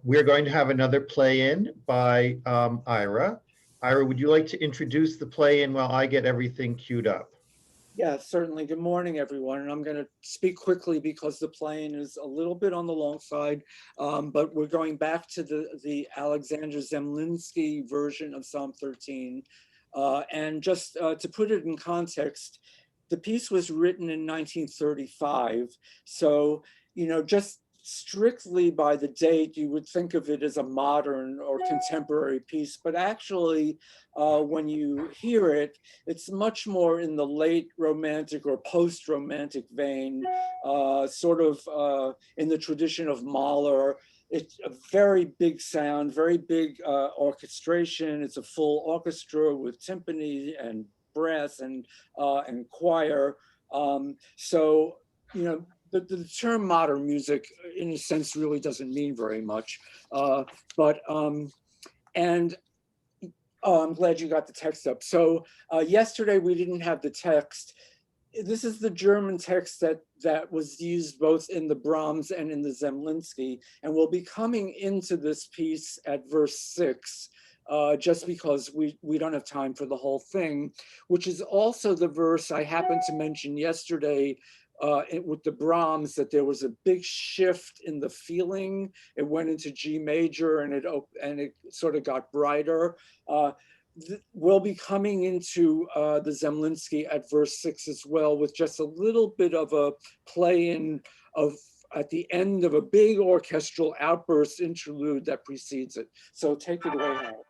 We're going to have another play-in by Ira. Ira, would you like to introduce the play-in while I get everything queued up? Yeah, certainly. Good morning, everyone. And I'm going to speak quickly because the plane is a little bit on the long side, but we're going back to the Alexander Zemlinsky version of Psalm 13. And just to put it in context, the piece was written in 1935. So, just strictly by the date, you would think of it as a modern or contemporary piece. But actually, when you hear it, it's much more in the late romantic or post-romantic vein, sort of in the tradition of Mahler. It's a very big sound, very big orchestration. It's a full orchestra with timpani and brass and choir. So, the term modern music, in a sense, really doesn't mean very much. And Oh, I'm glad you got the text up. So yesterday we didn't have the text. This is the German text that was used both in the Brahms and in the Zemlinsky, and we'll be coming into this piece at verse 6, just because we don't have time for the whole thing, which is also the verse I happened to mention yesterday with the Brahms, that there was a big shift in the feeling. It went into G major and it sort of got brighter. We'll be coming into the Zemlinsky at verse 6 as well, with just a little bit of a play-in of at the end of a big orchestral outburst interlude that precedes it. So take it away, Hal.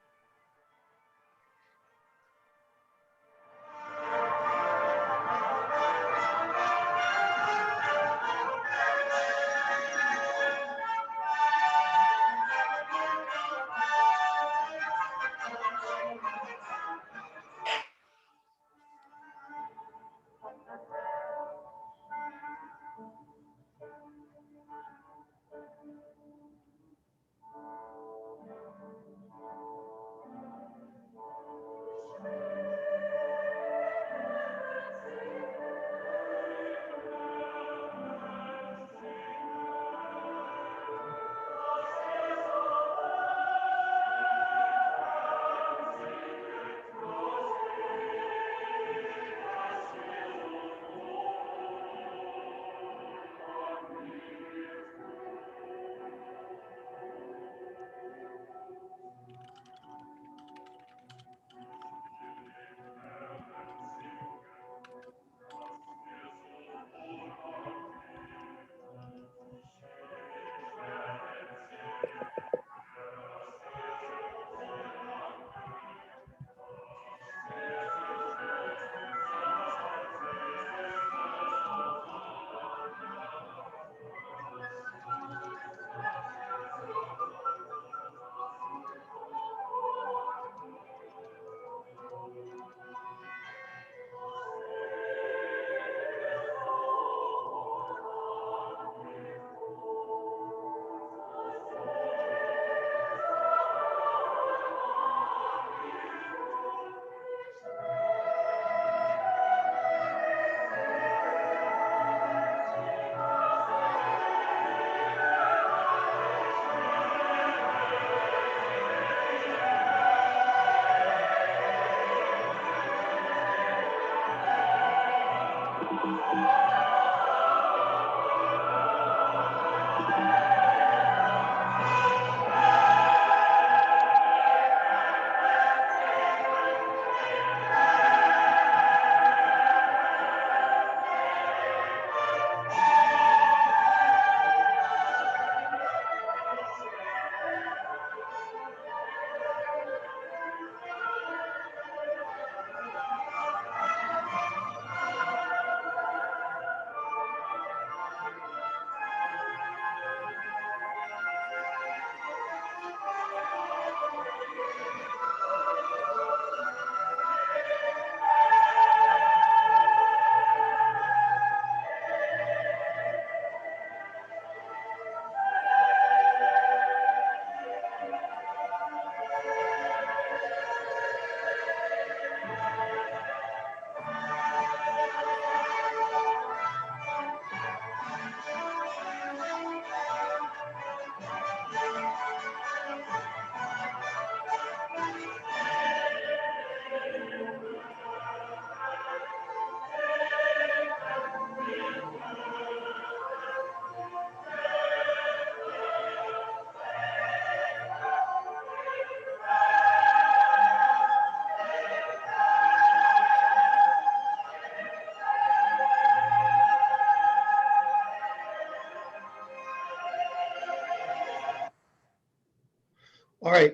All right.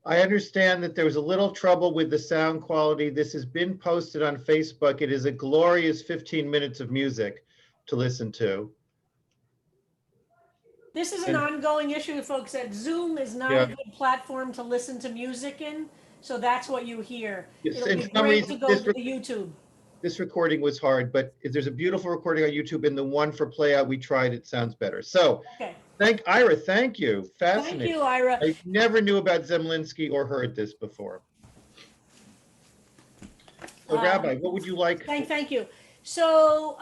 I understand that there was a little trouble with the sound quality. This has been posted on Facebook. It is a glorious 15 minutes of music to listen to. This is an And ongoing issue, folks, that Zoom is not yeah, a good platform to listen to music in, so that's what you hear. yes, It'll in be some great to reason, go to the YouTube. this recording was hard, but if there's a beautiful recording on YouTube and the one for playout we tried, it sounds better. So Okay, Ira, thank you. thank Fascinating. you, Ira. I never knew about Zemlinsky or heard this before. So Rabbi, what would you like? Thank you. So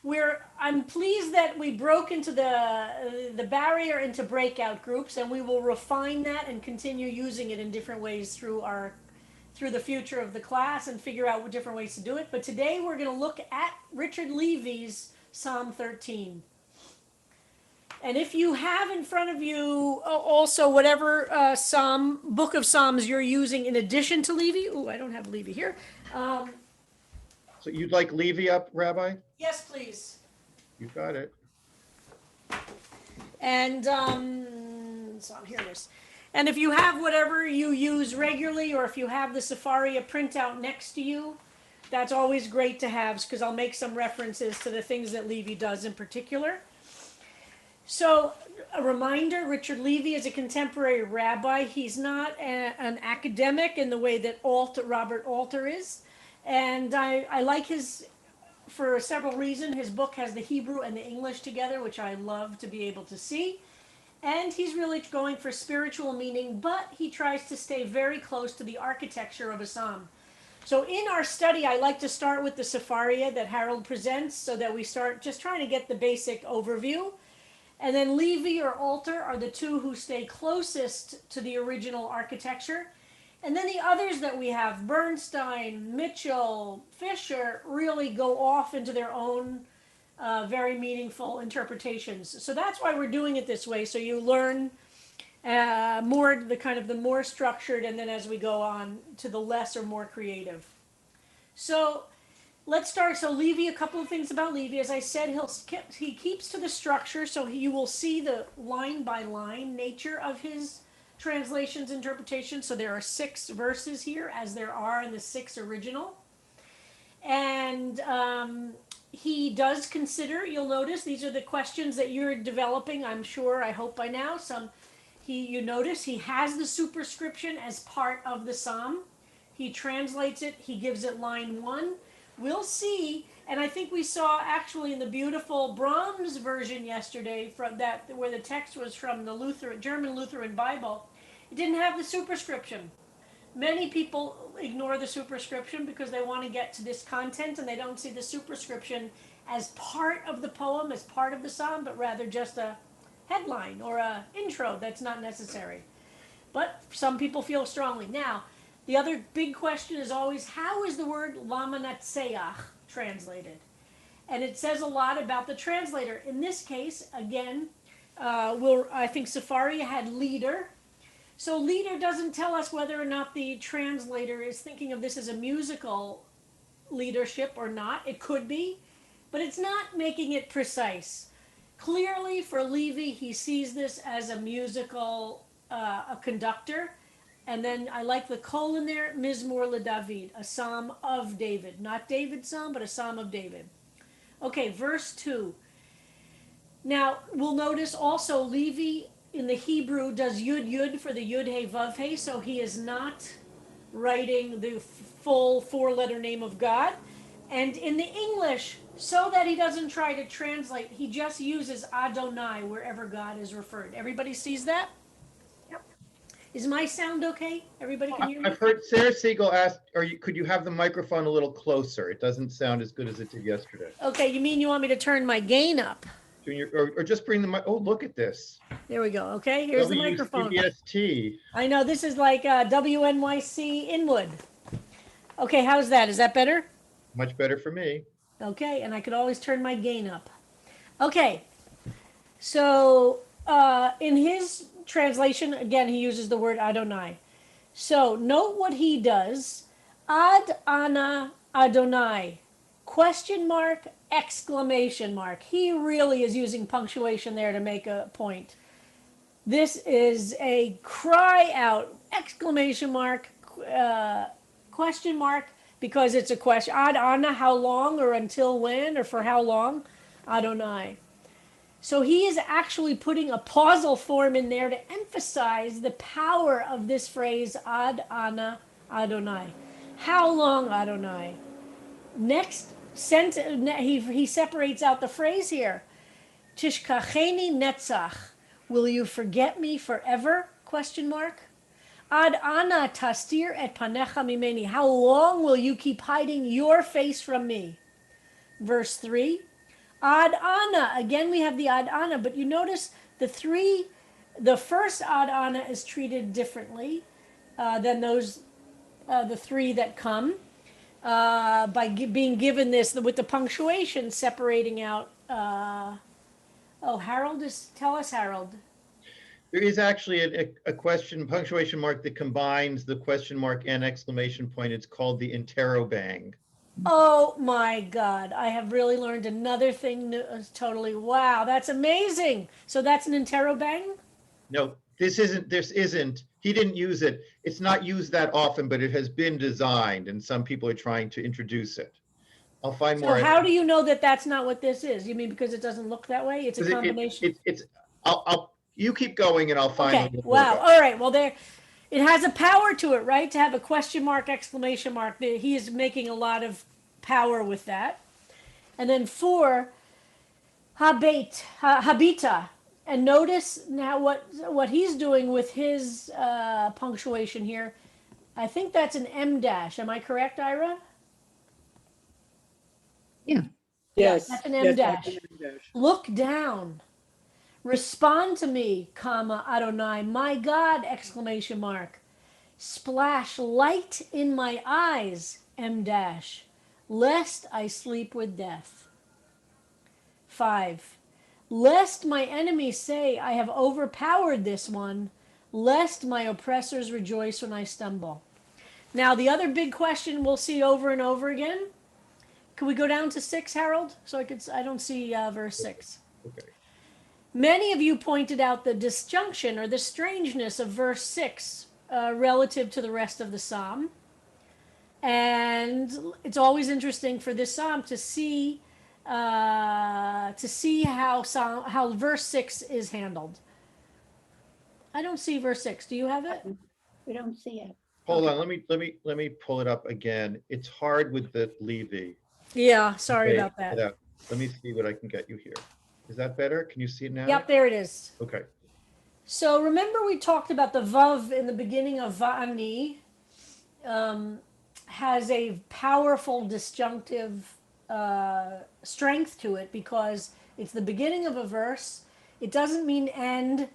Where now? I'm pleased that we broke into the barrier into breakout groups, and we will refine that and continue using it in different ways through the future of the class and figure out what different ways to do it. But today we're going to look at Richard Levy's Psalm 13. And if you have in front of you also whatever book of Psalms you're using in addition to Levy, I don't have Levy here. So you'd like Levy up, Rabbi? Yes, please. You got it. And so here it is. And if you have whatever you use regularly, or if you have the Safaria printout next to you, that's always great to have, because I'll make some references to the things that Levy does in particular. So a reminder, Richard Levy is a contemporary rabbi. He's not an academic in the way that Robert Alter is. And I like for several reasons. His book has the Hebrew and the English together, which I love to be able to see. And he's really going for spiritual meaning, but he tries to stay very close to the architecture of a psalm. So in our study, I like to start with the Safaria that Harold presents, so that we start just trying to get the basic overview. And then Levy or Alter are the two who stay closest to the original architecture. And then the others that we have, Bernstein, Mitchell, Fisher, really go off into their own very meaningful interpretations. So that's why we're doing it this way. So you learn the more structured, and then as we go on to the less or more creative. So let's start. So Levy, a couple of things about Levy. As I said, he keeps to the structure, so you will see the line by line nature of his translations, interpretations. So there are 6 verses here, as there are in the 6 original. And he does consider, you'll notice, these are the questions that you're developing, I'm sure, I hope by now. You notice he has the superscription as part of the psalm. He translates it, he gives it line 1. We'll see, and I think we saw actually in the beautiful Brahms version yesterday, where the text was from the German Lutheran Bible, it didn't have the superscription. Many people ignore the superscription because they want to get to this content, and they don't see the superscription as part of the poem, as part of the psalm, but rather just a headline or a intro that's not necessary. But some people feel strongly. Now, the other big question is always, how is the word lamanatseach translated? And it says a lot about the translator. In this case, again, I think Safaria had leader. So leader doesn't tell us whether or not the translator is thinking of this as a musical leadership or not. It could be, but it's not making it precise. Clearly for Levy, he sees this as a musical, a conductor. And then I like the colon there, Mizmor LeDavid, a psalm of David. Not David's psalm, but a psalm of David. Okay, verse 2. Now, we'll notice also Levy in the Hebrew does Yud Yud for the Yud He Vav He, so he is not writing the full 4-letter name of God. And in the English, so that he doesn't try to translate, he just uses Adonai wherever God is referred. Everybody sees that? Yep. Is my sound okay? Everybody can hear me? I've heard Sarah Siegel ask, could you have the microphone a little closer? It doesn't sound as good as it did yesterday. Okay, you mean you want me to turn my gain up? Or just bring the mic. Oh, look at this. There we go. Okay, here's the microphone. WCBST. I know, this is like WNYC Inwood. Okay, how's that? Is that better? Much better for me. Okay, and I could always turn my gain up. Okay, so in his translation, again, he uses the word Adonai. So note what he does. Ad Ana Adonai, question mark, exclamation mark. He really is using punctuation there to make a point. This is a cry out, exclamation mark, question mark, because it's a question. Ad Anna, how long, or until when, or for how long? Adonai. So he is actually putting a pausal form in there to emphasize the power of this phrase, Ad Anna Adonai. How long, Adonai? Next sentence, he separates out the phrase here. Tishkacheni netzach. Will you forget me forever? Question mark. Ad Anna tastir et panecha mimeni. How long will you keep hiding your face from me? Verse 3. Ad Anna. Again, we have the Ad Anna, but you notice the first Ad Anna is treated differently than the three that come by being given this with the punctuation separating out. Harold, tell us, Harold. There is actually a question, punctuation mark that combines the question mark and exclamation point. It's called the interrobang. Oh my God, I have really learned another thing totally. Wow, that's amazing. So that's an interrobang? No, this isn't. He didn't use it. It's not used that often, but it has been designed, and some people are trying to introduce it. I'll find So more. how do you know that that's not what this is? You mean because it doesn't look that way? It's a combination. You keep going and I'll find a Okay, little more wow. about it. All right, well, it has a power to it, right? To have a question mark, exclamation mark. He is making a lot of power with that. And then 4, habita. And notice now what he's doing with his punctuation here. I think that's an M dash. Am I correct, Ira? Yeah. Yes. That's an M yes, dash. that's an M dash. Look down. Respond to me, comma, Adonai. My God, exclamation mark. Splash light in my eyes, M dash, lest I sleep with death. 5. Lest my enemies say I have overpowered this one, lest my oppressors rejoice when I stumble. Now, the other big question we'll see over and over again. Can we go down to 6, Harold? So I don't see verse 6. Okay. Many of you pointed out the disjunction or the strangeness of verse 6 relative to the rest of the psalm. And it's always interesting for this psalm to see how verse 6 is handled. I don't see verse 6. Do you have it? We don't see it. Hold on, let me pull it up again. It's hard with the Levy. Yeah, sorry Okay, about that. let me see what I can get you here. Is that better? Can you see it now? Yep, there it is. Okay. So remember we talked about the vav in the beginning of va'ani has a powerful disjunctive strength to it because it's the beginning of a verse. It doesn't mean end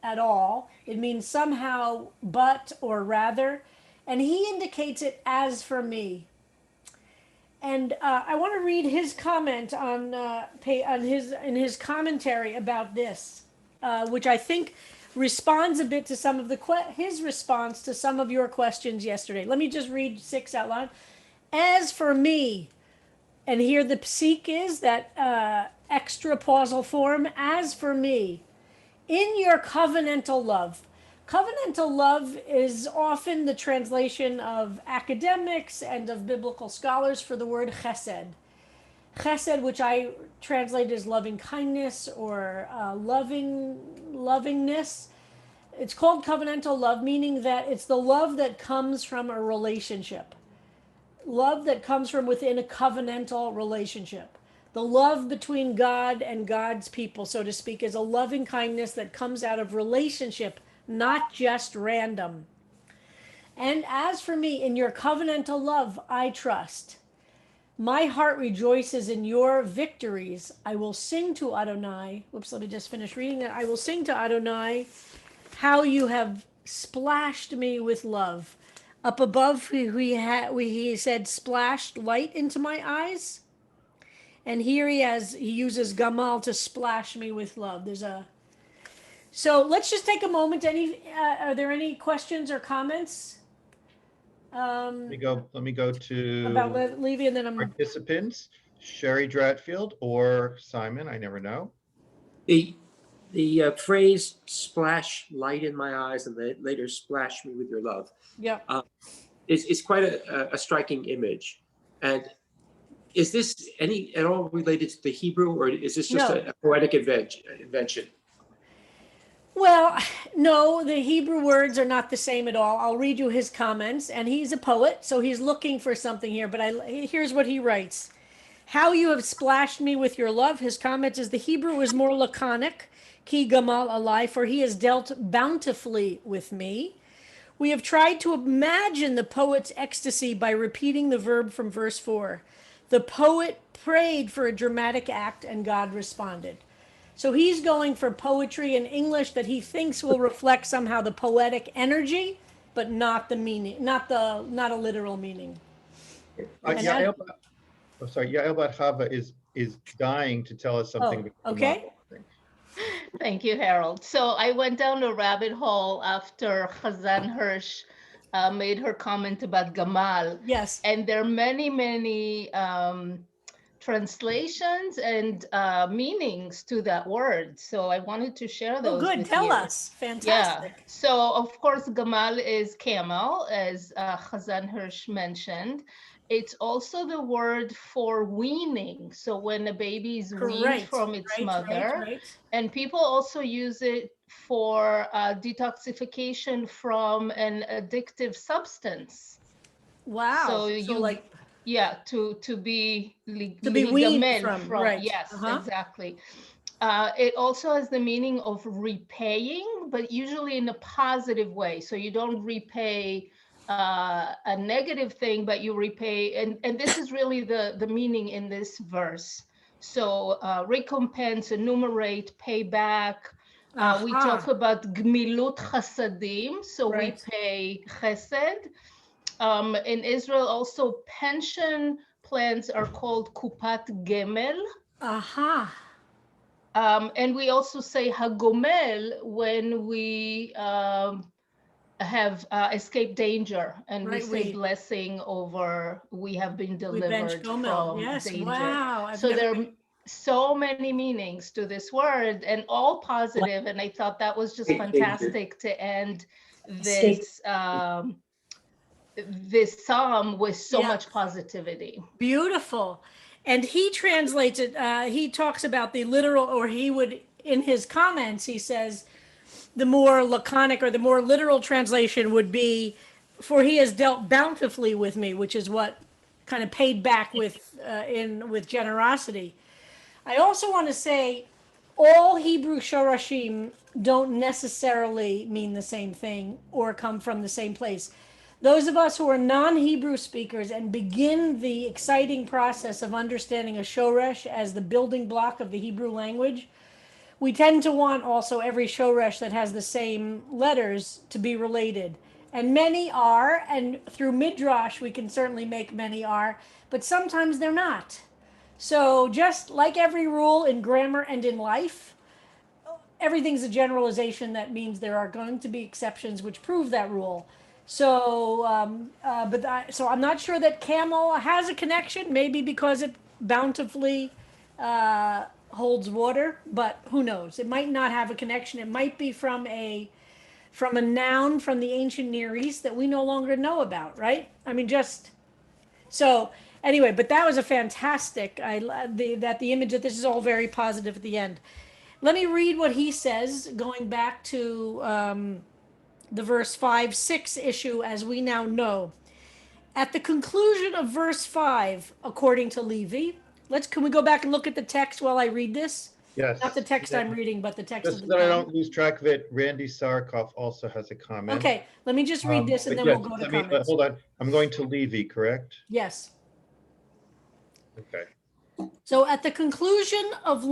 at all. It means somehow but or rather. And he indicates it as for me. And I want to read his comment in his commentary about this, which I think responds a bit to some of his response to some of your questions yesterday. Let me just read 6 out loud. As for me, and here the psik is that extra pausal form. As for me, in your covenantal love. Covenantal love is often the translation of academics and of biblical scholars for the word chesed. Chesed, which I translate as loving kindness or lovingness. It's called covenantal love, meaning that it's the love that comes from a relationship. Love that comes from within a covenantal relationship. The love between God and God's people, so to speak, is a loving kindness that comes out of relationship, not just random. And as for me, in your covenantal love, I trust. My heart rejoices in your victories. I will sing to Adonai. Whoops, let me just finish reading that. I will sing to Adonai how you have splashed me with love. Up above, he said, splashed light into my eyes. And here he uses gamal to splash me with love. So let's just take a moment. Are there any questions or comments? Let me go to About Levy, and then participants. Sherry Dratfield or Simon, I never know. The phrase "splash light in my eyes" and later "splash me with your love" Yep. is quite a striking image. And is this any at all related to the Hebrew, or is this just No. a poetic invention? Well, no, the Hebrew words are not the same at all. I'll read you his comments, and he's a poet, so he's looking for something here. But here's what he writes. How you have splashed me with your love. His comment is the Hebrew is more laconic, ki gamal alai, for he has dealt bountifully with me. We have tried to imagine the poet's ecstasy by repeating the verb from verse 4. The poet prayed for a dramatic act, and God responded. So he's going for poetry in English that he thinks will reflect somehow the poetic energy, but not the meaning, not a literal meaning. Yael Bat Chava is dying to tell us something. Oh, okay. Thank you, Harold. So I went down a rabbit hole after Chazan Hirsch made her comment about Gamal. Yes. And there are many translations and meanings to that word. So I wanted to share those good. with Tell you. us. Fantastic. Yeah. So of course, Gamal is camel, as Chazan Hirsch mentioned. It's also the word for weaning. So when a baby is weaned from its mother, and people also use it for detoxification from an addictive substance. Wow. So you like, yeah, to be weaned from right. Yes, exactly. It also has the meaning of repaying, but usually in a positive way. So you don't repay a negative thing, but you repay, and this is really the meaning in this verse. So recompense, enumerate, pay back. We talk about gmilut chasadim, so we pay chesed. In Israel, also pension plans are called kupat gemel. And we also say hagomel when we have escaped danger, and we say blessing over we have been delivered from danger. Wow. So there are so many meanings to this word, and all positive. And I thought that was just fantastic to end this this psalm with so much positivity. Beautiful. And he translates it, he talks about the literal, or he would, in his comments, he says, the more laconic or the more literal translation would be, for he has dealt bountifully with me, which is what kind of paid back with generosity. I also want to say all Hebrew shorashim don't necessarily mean the same thing or come from the same place. Those of us who are non-Hebrew speakers and begin the exciting process of understanding a shoresh as the building block of the Hebrew language, we tend to want also every shoresh that has the same letters to be related. And many are, and through Midrash we can certainly make many are, but sometimes they're not. So just like every rule in grammar and in life, everything's a generalization. That means there are going to be exceptions which prove that rule. So, so I'm not sure that camel has a connection, maybe because it bountifully holds water, but who knows? It might not have a connection. It might be from a noun from the ancient Near East that we no longer know about, right? I mean, just so anyway, but that was a fantastic, that the image that this is all very positive at the end. Let me read what he says, going back to the verse 5-6 issue, as we now know. At the conclusion of verse 5, according to Levi, can we go back and look at the text while I read this? Yes. Not the text I'm reading, but the text Just of so the that I don't lose track of it, Randy Sarkoff also has a comment. Okay, let me just read this and then we'll go to comments. Hold on, I'm going to Levy, correct? Yes. Okay. So at the conclusion of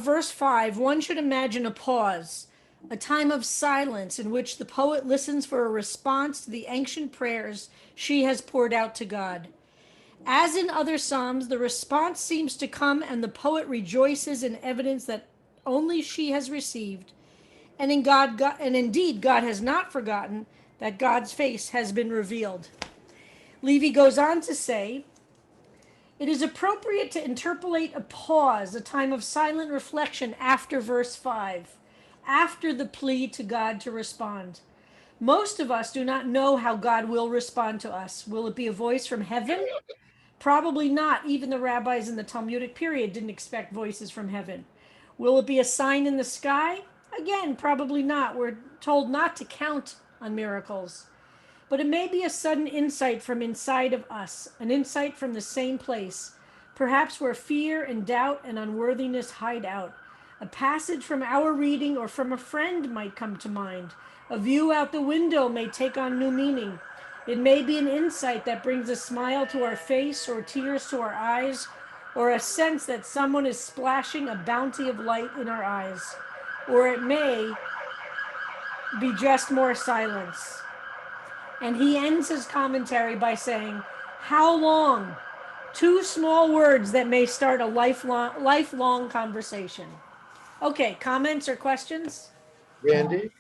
verse 5, one should imagine a pause, a time of silence in which the poet listens for a response to the ancient prayers she has poured out to God. As in other psalms, the response seems to come and the poet rejoices in evidence that only she has received. And indeed, God has not forgotten that God's face has been revealed. Levy goes on to say, it is appropriate to interpolate a pause, a time of silent reflection after verse 5. after the plea to God to respond. Most of us do not know how God will respond to us. Will it be a voice from heaven? Probably not. Even the rabbis in the Talmudic period didn't expect voices from heaven. Will it be a sign in the sky? Again, probably not. We're told not to count on miracles. But it may be a sudden insight from inside of us, an insight from the same place, perhaps where fear and doubt and unworthiness hide out. A passage from our reading or from a friend might come to mind. A view out the window may take on new meaning. It may be an insight that brings a smile to our face or tears to our eyes, or a sense that someone is splashing a bounty of light in our eyes. Or it may be just more silence. And he ends his commentary by saying, how long? Two small words that may start a lifelong conversation. Okay, comments or questions? Randy?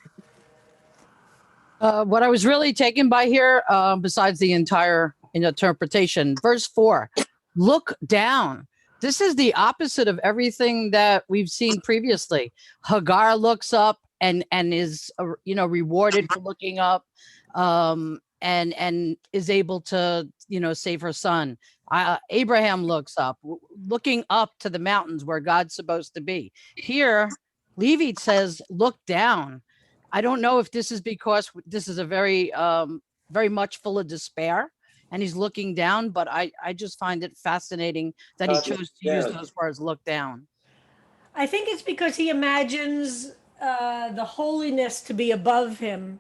What I was really taken by here, besides the entire interpretation, verse 4, look down. This is the opposite of everything that we've seen previously. Hagar looks up and is rewarded for looking up, and is able to save her son. Abraham looks up, looking up to the mountains where God's supposed to be. Here, Levi says, look down. I don't know if this is because this is a very much full of despair and he's looking down, but I just find it fascinating that he chose to use those words, look down. I think it's because he imagines the holiness to be above him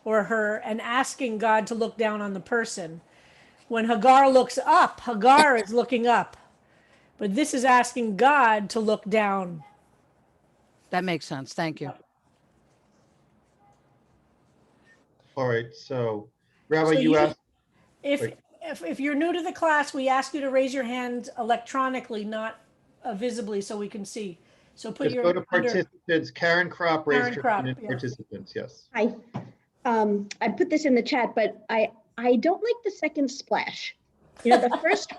or her and asking God to look down on the person. When Hagar looks up, Hagar is looking up. But this is asking God to look down. That makes sense. Thank you. All right, so Rabbi, you asked. If you're new to the class, we ask you to raise your hand electronically, not visibly, so we can see. So put Just your go to participants. Karen Kropp raised her hand in yeah. participants, yes. Hi. I put this in the chat, but I don't like the second splash. The first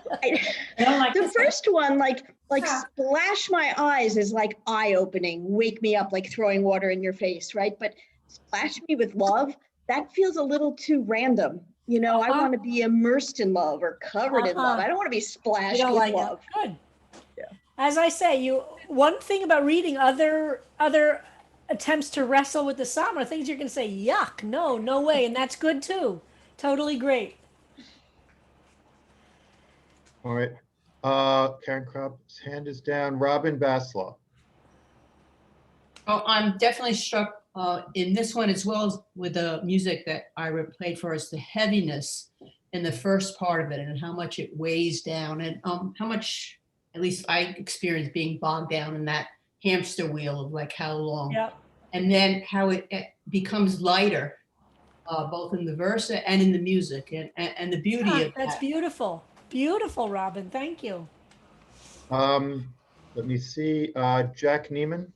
the first one, like splash my eyes is like eye-opening, wake me up, like throwing water in your face, right? But splash me with love, that feels a little too random. I want to be immersed in love or covered in love. I don't want to be splashed with love. Good. Yeah. As I say, one thing about reading other attempts to wrestle with the psalm are things you're going to say, yuck, no way, and that's good too. Totally great. All right. Karen Kropp's hand is down. Robin Baslaw. Oh, I'm definitely struck in this one as well as with the music that Ira played for us, the heaviness in the first part of it and how much it weighs down and how much, at least I experienced being bogged down in that hamster wheel of like how long. Yep. And then how it becomes lighter, both in the verse and in the music and the beauty of that's that. beautiful. Beautiful, Robin. Thank you. Let me see. Jack Neiman.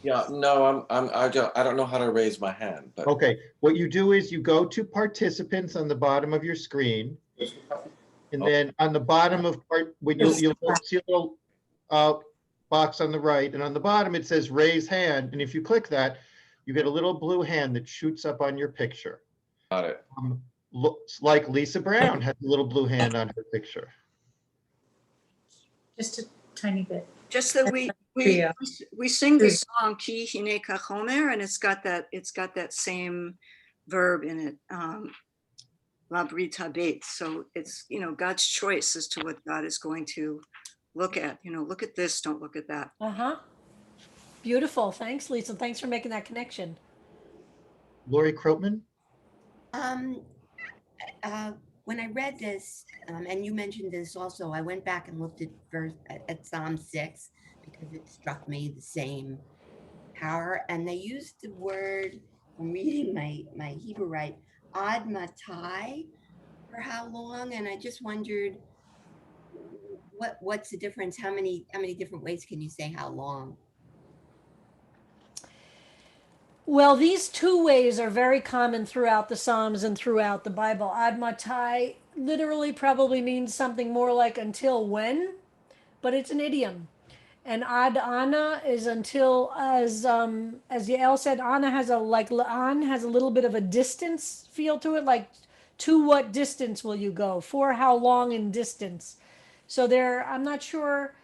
Yeah, no, I don't know how to raise my hand. But... Okay, what you do is you go to participants on the bottom of your screen, and then on the bottom of you'll see a little box on the right, and on the bottom it says raise hand, and if you click that, you get a little blue hand that shoots up on your picture. Got it. Looks like Lisa Brown has a little blue hand on her picture. Just a tiny bit. Just that we sing the song Ki Hine Kachomer, and it's got that same verb in it, Labrit Habet. So it's God's choice as to what God is going to look at. Look at this, don't look at that. Beautiful. Thanks, Lisa. Thanks for making that connection. Lori Krotman. When I read this, and you mentioned this also, I went back and looked at Psalm 6 because it struck me the same power. And they used the word, I'm reading my Hebrew right, ad matai, for how long. And I just wondered, what's the difference? How many different ways can you say how long? Well, these two ways are very common throughout the Psalms and throughout the Bible. Ad matai literally probably means something more like until when, but it's an idiom. And Ad Ana is until, as Yael said, Ana has An has a little bit of a distance feel to it, like to what distance will you go? For how long in distance? So I'm not sure,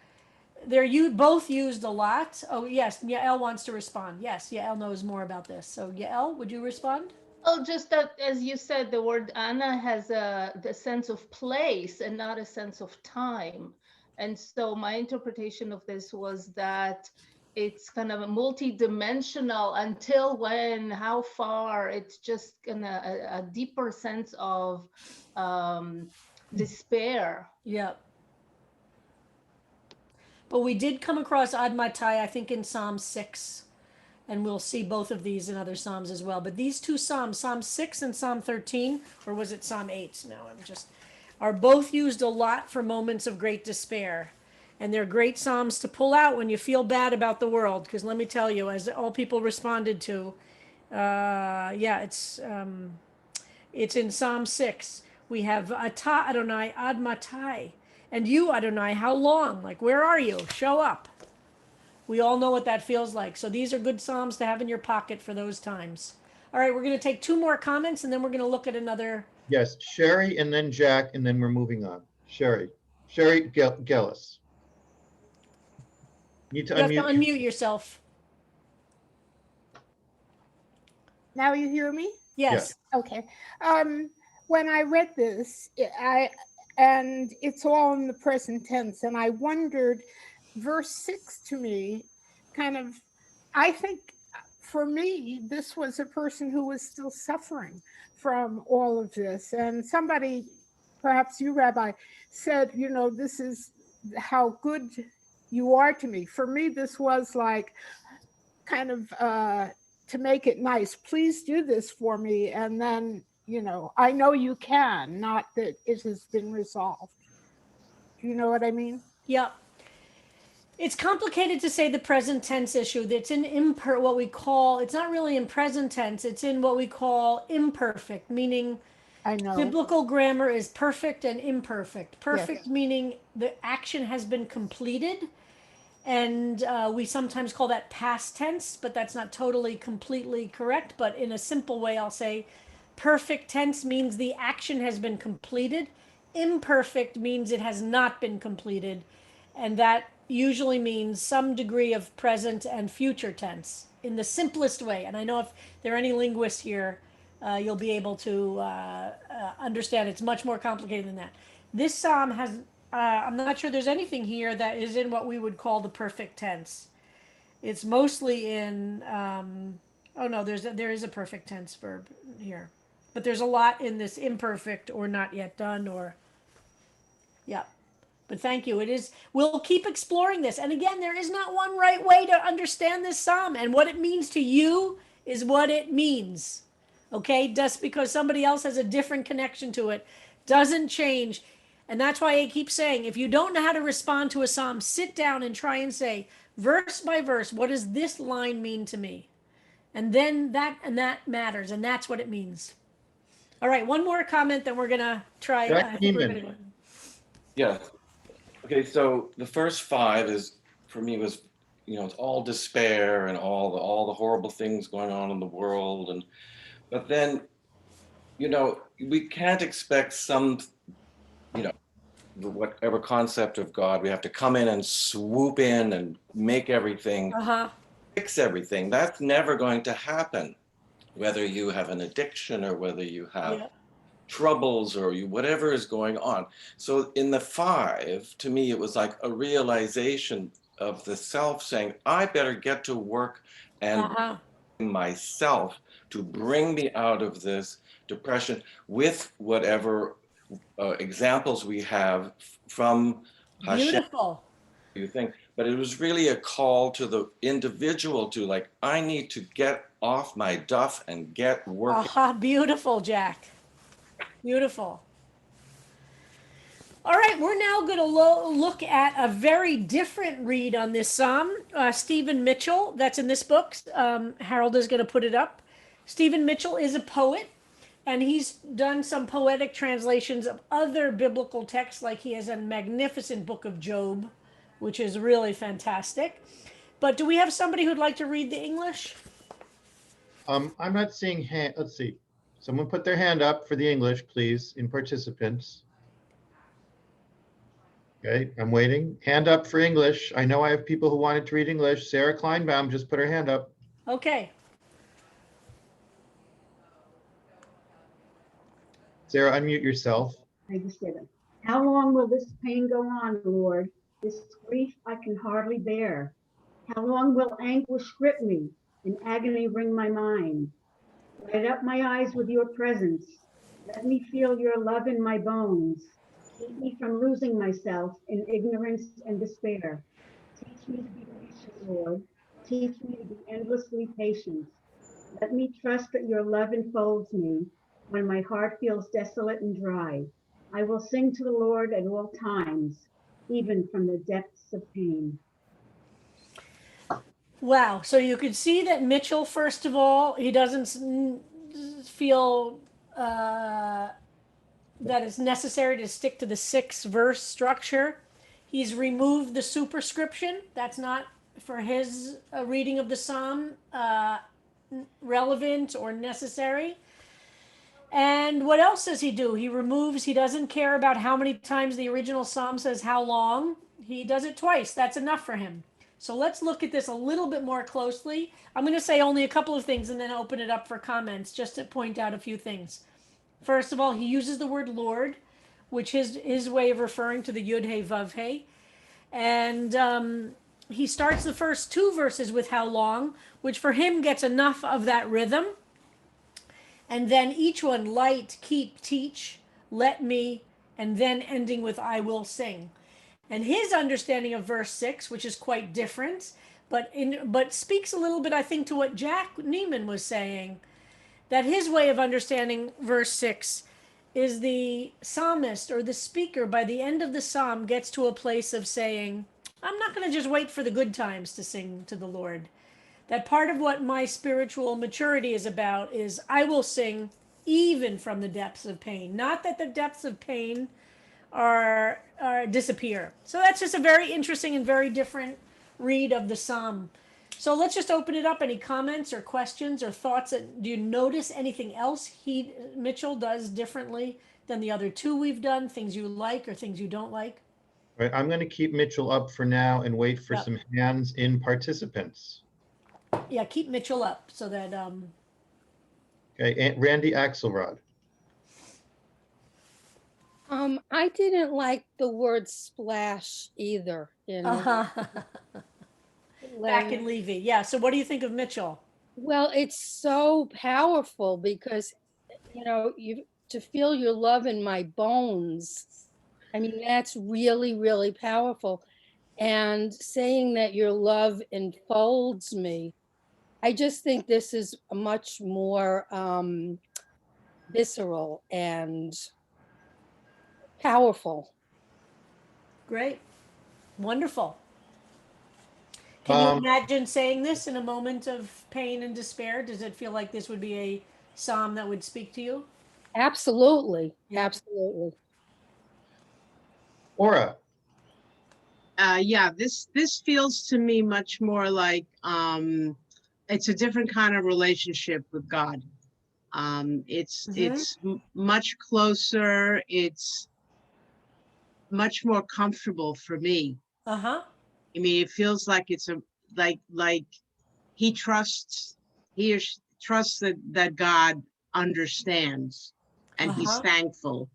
you both used a lot. Oh, yes, Yael wants to respond. Yes, Yael knows more about this. So Yael, would you respond? Oh, just that, as you said, the word Anna has the sense of place and not a sense of time. And so my interpretation of this was that it's kind of a multi-dimensional until when, how far, it's just a deeper sense of despair. Yeah. But we did come across Admatai, I think, in Psalm 6. And we'll see both of these in other Psalms as well. But these two Psalms, Psalm 6 and Psalm 13, or was it Psalm 8? No, are both used a lot for moments of great despair. And they're great Psalms to pull out when you feel bad about the world. Because let me tell you, as all people responded to, it's in Psalm 6. We have Ata Adonai Ad Matai. And you, Adonai, how long? Like, where are you? Show up. We all know what that feels like. So these are good Psalms to have in your pocket for those times. All right, we're going to take two more comments, and then we're going to look at another. Yes, Sherry, and then Jack, and then we're moving on. Sherry Gillis. You need to You have to unmute. unmute yourself. Now you hear me? Yes. Okay. When I read this, and it's all in the present tense, and I wondered, verse 6 to me, I think for me, this was a person who was still suffering from all of this. And somebody, perhaps you, Rabbi, said, this is how good you are to me. For me, this was like to make it nice. Please do this for me. And then, I know you can, not that it has been resolved. Do you know what I mean? Yep. It's complicated to say the present tense issue. It's in what we call, it's not really in present tense, it's in what we call imperfect, meaning I know. Biblical grammar is perfect and imperfect. Perfect Yes. meaning the action has been completed, and we sometimes call that past tense, but that's not totally completely correct. But in a simple way, I'll say perfect tense means the action has been completed. Imperfect means it has not been completed, and that usually means some degree of present and future tense in the simplest way. And I know if there are any linguists here, you'll be able to understand it's much more complicated than that. This psalm has, I'm not sure there's anything here that is in what we would call the perfect tense. It's mostly in, oh no, there is a perfect tense verb here. But there's a lot in this imperfect or not yet done or, yeah. But thank you. We'll keep exploring this. And again, there is not one right way to understand this psalm. And what it means to you is what it means. Okay? Just because somebody else has a different connection to it doesn't change. And that's why I keep saying, if you don't know how to respond to a psalm, sit down and try and say, verse by verse, what does this line mean to me? And then that matters. And that's what it means. All right, one more comment, then we're going to try. Jack Neiman. Yeah. Okay, so the first 5 is, for me, was, it's all despair and all the horrible things going on in the world. But then, we can't expect some, whatever concept of God, we have to come in and swoop in and make everything, fix everything. That's never going to happen, whether you have an addiction or whether you have troubles or whatever is going on. So in the 5, to me, it was like a realization of the self saying, I better get to work and myself to bring me out of this depression with whatever examples we have from Hashem. Beautiful. You think, but it was really a call to the individual to like, I need to get off my duff and get working. Beautiful, Jack. Beautiful. All right, we're now going to look at a very different read on this psalm. Stephen Mitchell, that's in this book. Harold is going to put it up. Stephen Mitchell is a poet, and he's done some poetic translations of other biblical texts, like he has a magnificent book of Job, which is really fantastic. But do we have somebody who'd like to read the English? I'm not seeing hand, let's see. Someone put their hand up for the English, please, in participants. Okay, I'm waiting. Hand up for English. I know I have people who wanted to read English. Sarah Kleinbaum just put her hand up. Okay. Sarah, unmute yourself. I just did it. How long will this pain go on, Lord? This grief I can hardly bear. How long will anguish grip me and agony wring my mind? Light up my eyes with your presence. Let me feel your love in my bones. Keep me from losing myself in ignorance and despair. Teach me to be patient, Lord. Teach me to be endlessly patient. Let me trust that your love enfolds me when my heart feels desolate and dry. I will sing to the Lord at all times, even from the depths of pain. Wow. So you could see that Mitchell, first of all, he doesn't feel that it's necessary to stick to the 6-verse structure. He's removed the superscription. That's not, for his reading of the psalm, relevant or necessary. And what else does he do? He doesn't care about how many times the original psalm says how long. He does it twice. That's enough for him. So let's look at this a little bit more closely. I'm going to say only a couple of things and then open it up for comments, just to point out a few things. First of all, he uses the word Lord, which is his way of referring to the Yud He Vav He. And he starts the first 2 verses with how long, which for him gets enough of that rhythm. And then each one, light, keep, teach, let me, and then ending with I will sing. And his understanding of verse 6, which is quite different, but speaks a little bit, I think, to what Jack Neiman was saying, that his way of understanding verse 6 is the psalmist or the speaker by the end of the psalm gets to a place of saying, I'm not going to just wait for the good times to sing to the Lord. That part of what my spiritual maturity is about is I will sing even from the depths of pain. Not that the depths of pain are disappear. So that's just a very interesting and very different read of the psalm. So let's just open it up. Any comments or questions or thoughts? Do you notice anything else Mitchell does differently than the other 2 we've done? Things you like or things you don't like? All right, I'm going to keep Mitchell up for now and wait for some hands in participants. Yeah, keep Mitchell up so that. Okay, Randy Axelrod. I didn't like the word splash either. Back in Levy. Yeah. So what do you think of Mitchell? Well, it's so powerful because, to feel your love in my bones. I mean, that's really, really powerful. And saying that your love enfolds me. I just think this is a much more visceral and powerful. Great. Wonderful. Can you imagine saying this in a moment of pain and despair? Does it feel like this would be a psalm that would speak to you? Absolutely. Absolutely. Aura. Yeah, this feels to me much more like it's a different kind of relationship with God. It's much closer. It's much more comfortable for me. I mean, it feels like it's like he trusts that God understands, and he's thankful,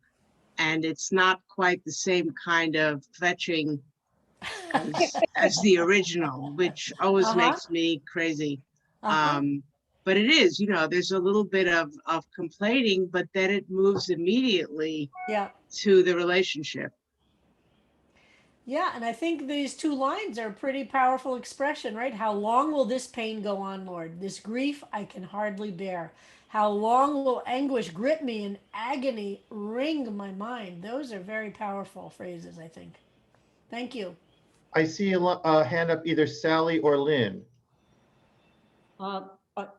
and it's not quite the same kind of fetching as the original, which always makes me crazy. But it is, there's a little bit of complaining, but then it moves immediately to the relationship. Yeah, and I think these 2 lines are a pretty powerful expression, right? How long will this pain go on, Lord? This grief I can hardly bear. How long will anguish grip me and agony wring my mind? Those are very powerful phrases, I think. Thank you. I see a hand up, either Sally or Lynn.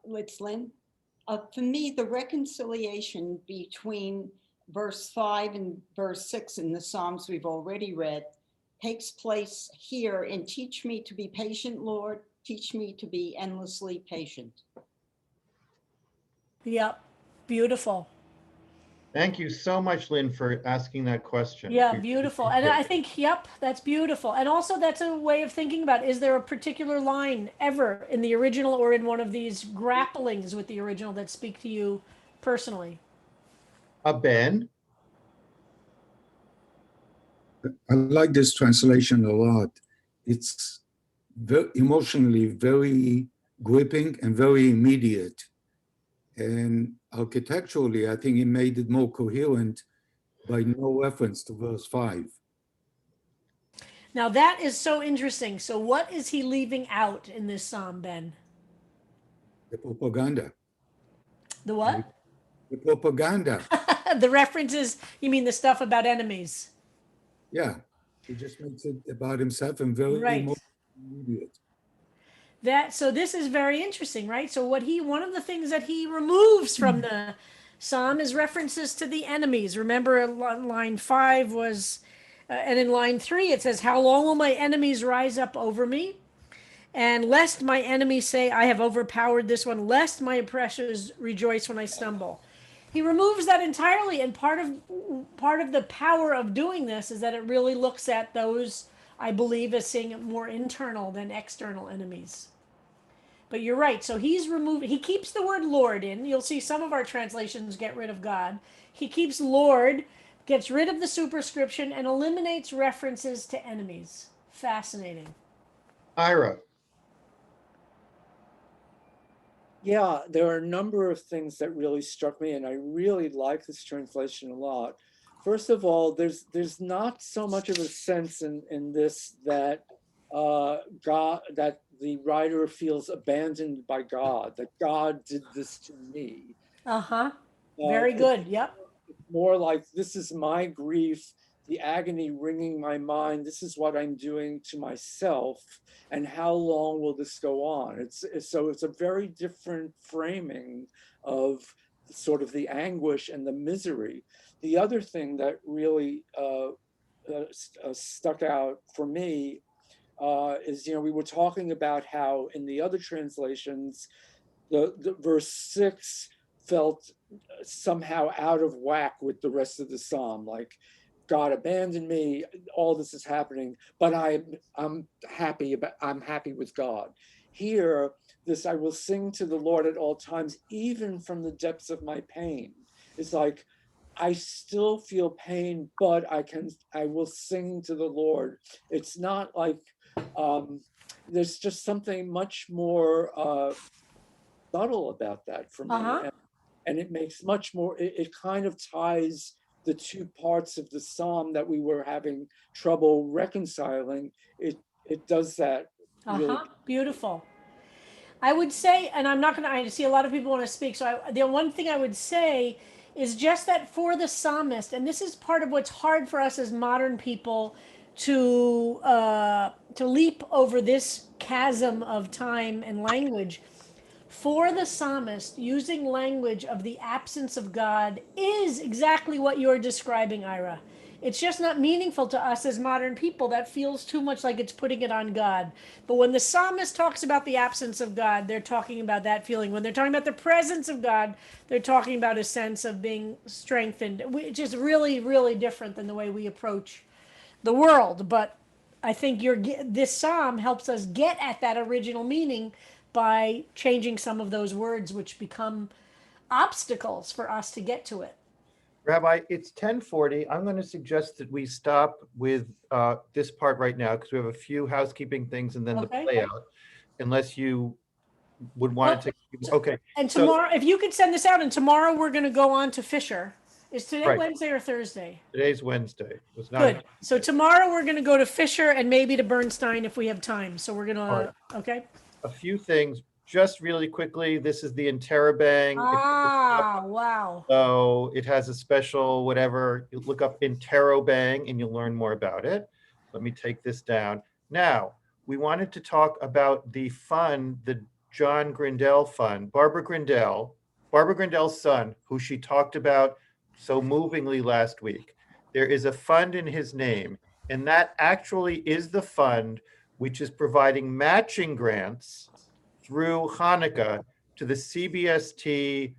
It's Lynn. For me, the reconciliation between verse 5 and verse 6 in the Psalms we've already read takes place here in teach me to be patient, Lord, teach me to be endlessly patient. Yep, beautiful. Thank you so much, Lynn, for asking that question. Yeah, We really beautiful. And appreciate I it. think, yep, that's beautiful. And also, that's a way of thinking about, is there a particular line ever in the original or in one of these grapplings with the original that speak to you personally? Ben? I like this translation a lot. It's very emotionally very gripping and very immediate. And architecturally, I think it made it more coherent by no reference to verse 5. Now, that is so interesting. So, what is he leaving out in this psalm, Ben? The propaganda. The what? The propaganda. The references, you mean the stuff about enemies? Yeah. He just makes it about himself and very Right. emotionally immediate. So this is very interesting, right? So one of the things that he removes from the psalm is references to the enemies. Remember, line 5 was, and in line 3 it says, "How long will my enemies rise up over me? And lest my enemies say, I have overpowered this one, lest my oppressors rejoice when I stumble." He removes that entirely, and part of the power of doing this is that it really looks at those, I believe, as seeing more internal than external enemies. But you're right. So he keeps the word Lord in. You'll see some of our translations get rid of God. He keeps Lord, gets rid of the superscription, and eliminates references to enemies. Fascinating. Ira? Yeah, there are a number of things that really struck me, and I really like this translation a lot. First of all, there's not so much of a sense in this that God, that the writer feels abandoned by God, that God did this to me. Uh-huh. Very good. Yep. More like, this is my grief, the agony wringing my mind. This is what I'm doing to myself, and how long will this go on? It's a very different framing of sort of the anguish and the misery. The other thing that really stuck out for me is, we were talking about how in the other translations, the verse 6 felt somehow out of whack with the rest of the psalm, like God abandoned me, all this is happening, but I'm happy with God. Here, this I will sing to the Lord at all times, even from the depths of my pain. It's like, I still feel pain, but I will sing to the Lord. It's not like there's just something much more subtle about that for me. Uh-huh. And it makes much more, it kind of ties the two parts of the psalm that we were having trouble reconciling. It does that really. Uh-huh. Beautiful. I would say, and I see a lot of people want to speak. So the one thing I would say is just that for the psalmist, and this is part of what's hard for us as modern people to leap over this chasm of time and language. For the psalmist, using language of the absence of God is exactly what you're describing, Ira. It's just not meaningful to us as modern people. That feels too much like it's putting it on God. But when the psalmist talks about the absence of God, they're talking about that feeling. When they're talking about the presence of God, they're talking about a sense of being strengthened, which is really, really different than the way we approach the world. But I think this psalm helps us get at that original meaning by changing some of those words, which become obstacles for us to get to it. Rabbi, it's 10:40. I'm going to suggest that we stop with this part right now because we have a few housekeeping things and then the Okay. play out, unless you would want to take. Okay. And tomorrow, if you could send this out, and tomorrow we're going to go on to Fisher. Is today Right. Wednesday or Thursday? Today's Wednesday. It was not Good. So tomorrow we're going to go to Fisher and maybe to Bernstein if we have time. So we're going to, right. Okay. A few things, just really quickly. This is the Interrobang. Ah, wow. So it has a special whatever. You look up Interrobang and you'll learn more about it. Let me take this down. Now, we wanted to talk about the fund, the John Grindel Fund. Barbara Grindel's son, who she talked about so movingly last week. There is a fund in his name. And that actually is the fund which is providing matching grants through Hanukkah to the CBST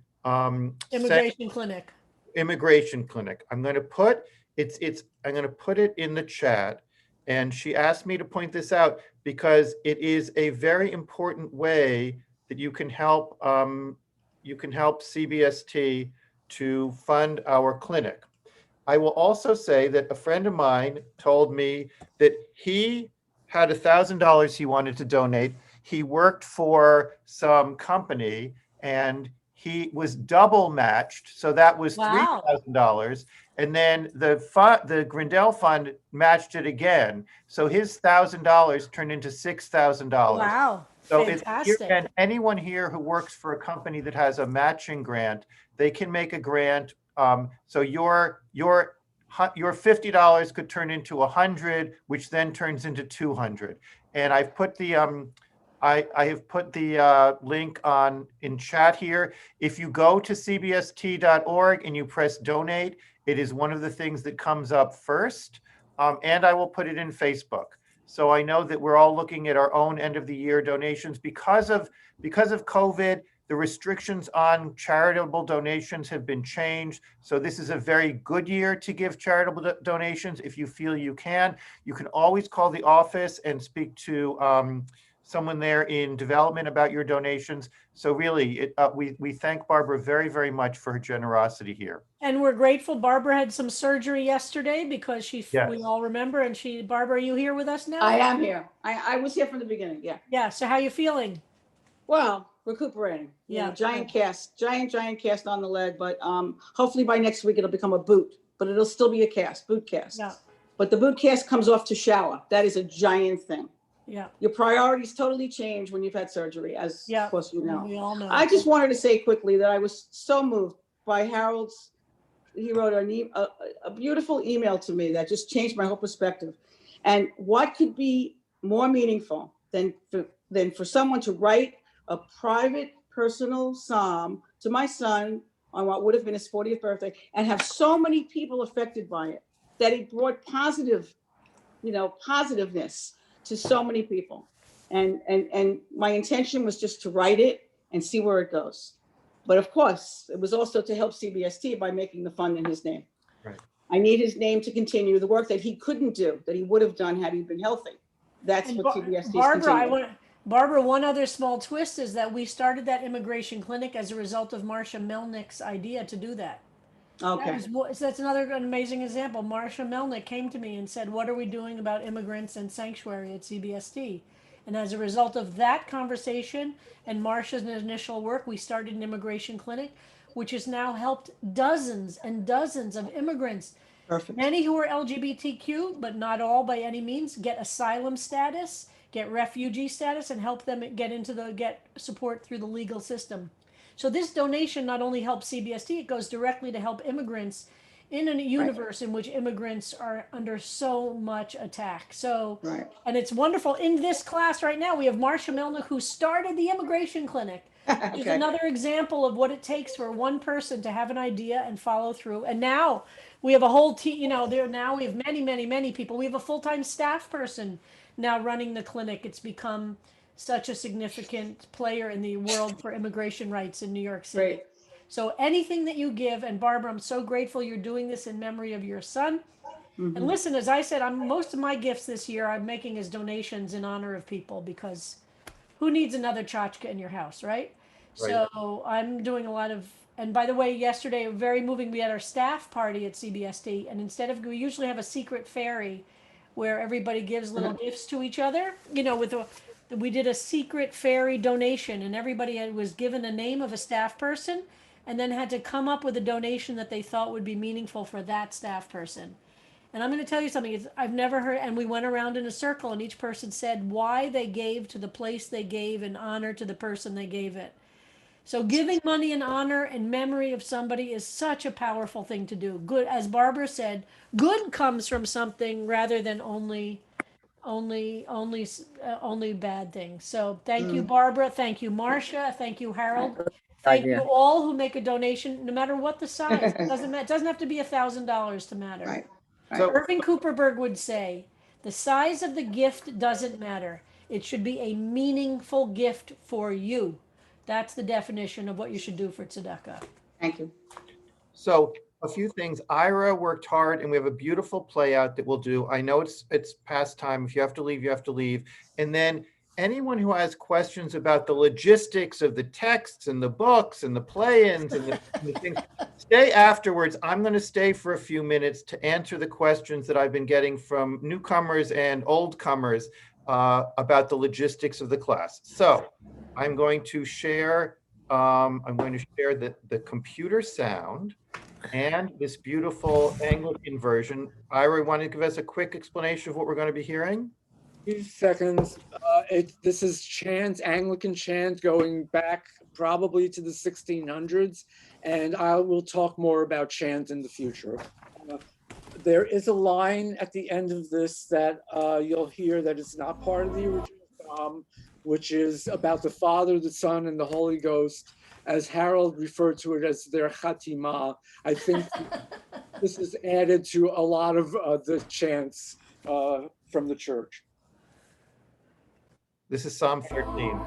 Immigration clinic. immigration clinic. I'm going to put I'm going to put it in the chat. And she asked me to point this out because it is a very important way that you can help CBST to fund our clinic. I will also say that a friend of mine told me that he had $1,000 he wanted to donate. He worked for some company and he was double matched. So that was Wow. $3,000. And then the Grindel Fund matched it again. So his $1,000 turned into $6,000. Wow. So Fantastic. and anyone here who works for a company that has a matching grant, they can make a grant. So your $50 could turn into 100, which then turns into 200. And I've put the I have put the link in chat here. If you go to cbst.org and you press donate, it is one of the things that comes up first. And I will put it in Facebook. So I know that we're all looking at our own end of the year donations because of COVID. The restrictions on charitable donations have been changed. So this is a very good year to give charitable donations. If you feel you can always call the office and speak to someone there in development about your donations. So really, we thank Barbara very, very much for her generosity here. And we're grateful. Barbara had some surgery yesterday because Yes. we all remember. And Barbara, are you here with us now? I am here. I was here from the beginning. Yeah. Yeah. So how you feeling? Well, recuperating. Yeah. Giant cast on the leg, but hopefully by next week it'll become a boot, but it'll still be a cast, boot cast. Yeah. But the boot cast comes off to shower. That is a giant thing. Yeah. Your priorities totally change when you've had surgery, as of course you know. We all know. I just wanted to say quickly that I was so moved by Harold's. He wrote a beautiful email to me that just changed my whole perspective. And what could be more meaningful than for someone to write a private personal psalm to my son on what would have been his 40th birthday and have so many people affected by it, that it brought positiveness to so many people. And my intention was just to write it and see where it goes. But of course, it was also to help CBST by making the fund in his name. Right. I need his name to continue the work that he couldn't do, that he would have done had he been healthy. That's what CBST is continuing. Barbara, one other small twist is that we started that immigration clinic as a result of Marcia Melnick's idea to do that. Okay. That's another amazing example. Marcia Melnick came to me and said, what are we doing about immigrants and sanctuary at CBST? And as a result of that conversation and Marcia's initial work, we started an immigration clinic, which has now helped dozens and dozens of immigrants. Perfect. Many who are LGBTQ, but not all by any means, get asylum status, get refugee status, and help them get support through the legal system. So this donation not only helps CBST, it goes directly to help immigrants in a universe in which immigrants are under so much attack. So, and it's wonderful. In this class right now, we have Marcia Melnick, who started the immigration clinic. It's another example of what it takes for one person to have an idea and follow through. And now we have a whole team, now we have many people. We have a full-time staff person now running the clinic. It's become such a significant player in the world for immigration rights in New York City. Great. So anything that you give, and Barbara, I'm so grateful you're doing this in memory of your son. Mm-hmm. And listen, as I said, most of my gifts this year I'm making as donations in honor of people, because who needs another tchotchke in your house, right? So I'm doing a lot of, and by the way, yesterday, very moving, we had our staff party at CBST, and we usually have a secret fairy where everybody gives little gifts to each other, we did a secret fairy donation, and everybody was given a name of a staff person and then had to come up with a donation that they thought would be meaningful for that staff person. And I'm going to tell you something, I've never heard, and we went around in a circle and each person said why they gave to the place they gave in honor to the person they gave it. So giving money in honor and memory of somebody is such a powerful thing to do. Good, as Barbara said, good comes from something rather than only bad things. So thank you, Barbara. Thank you, Marcia. Thank you, Harold. Thank you all who make a donation, no matter what the size. It doesn't have to be $1,000 to matter. So Irving Cooperberg would say, the size of the gift doesn't matter. It should be a meaningful gift for you. That's the definition of what you should do for tzedakah. Thank you. So a few things. Ira worked hard, and we have a beautiful play out that we'll do. I know it's past time. If you have to leave, you have to leave. And then anyone who has questions about the logistics of the texts and the books and the play-ins and the things, stay afterwards. I'm going to stay for a few minutes to answer the questions that I've been getting from newcomers and old comers about the logistics of the class. So I'm going to share the computer sound and this beautiful Anglican version. Ira, want to give us a quick explanation of what we're going to be hearing? 2 seconds. This is chant, Anglican chant, going back probably to the 1600s, and I will talk more about chant in the future. There is a line at the end of this that you'll hear that is not part of the original psalm, which is about the Father, the Son, and the Holy Ghost, as Harold referred to it as their chatima. I think this is added to a lot of the chants from the church. This is Psalm 13.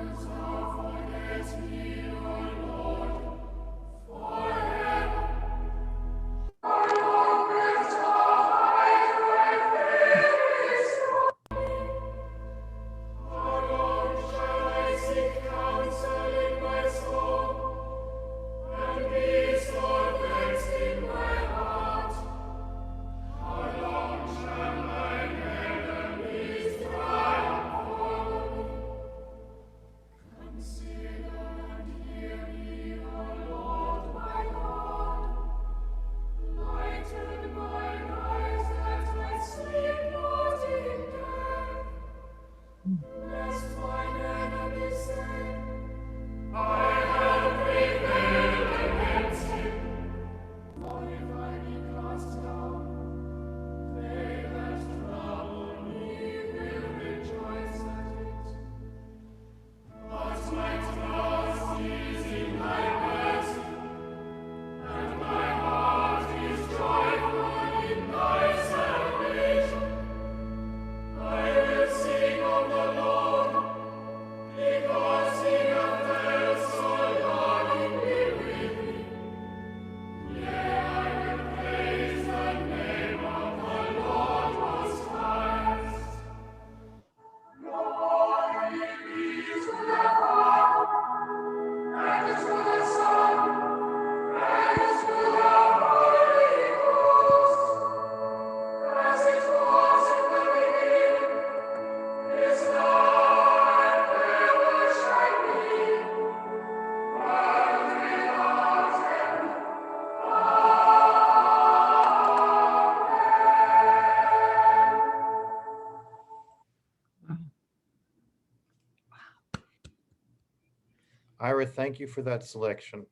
Ira, thank you for that selection.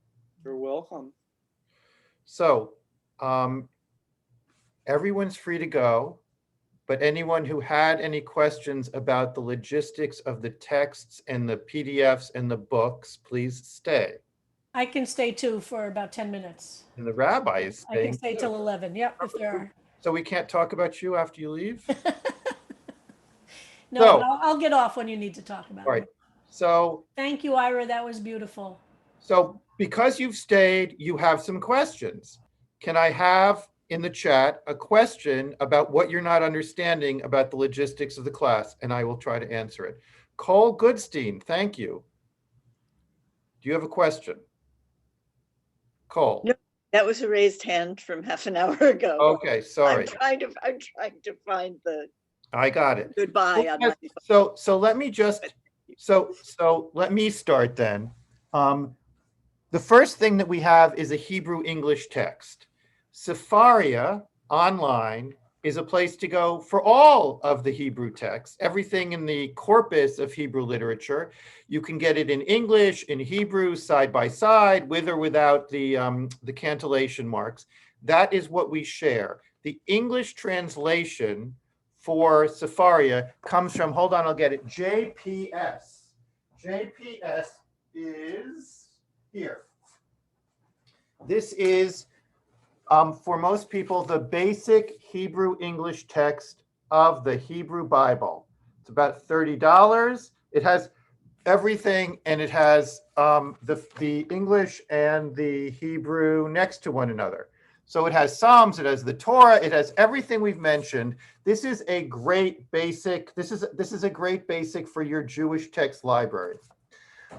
You're welcome. So everyone's free to go, but anyone who had any questions about the logistics of the texts and the PDFs and the books, please stay. I can stay too for about 10 minutes. And the rabbi is I can staying. stay till 11. Yep, if there are. So we can't talk about you after you leave? No, So- but I'll get off when you need to talk about All right. it. So Thank you, Ira. That was beautiful. because you've stayed, you have some questions. Can I have in the chat a question about what you're not understanding about the logistics of the class? And I will try to answer it. Cole Goodstein, thank you. Do you have a question? Cole. No, that was a raised hand from half an hour ago. Okay, sorry. I'm trying to find the I got it. goodbye on my So let me just, so let me start then. The first thing that we have is a Hebrew English text. Sefaria online is a place to go for all of the Hebrew texts, everything in the corpus of Hebrew literature. You can get it in English, in Hebrew, side by side, with or without the cantillation marks. That is what we share. The English translation for Sefaria comes from, hold on, I'll get it, JPS. JPS is here. This is for most people, the basic Hebrew English text of the Hebrew Bible. It's about $30. It has everything, and it has the English and the Hebrew next to one another. So it has Psalms, it has the Torah, it has everything we've mentioned. This is a great basic. This is a great basic for your Jewish text library.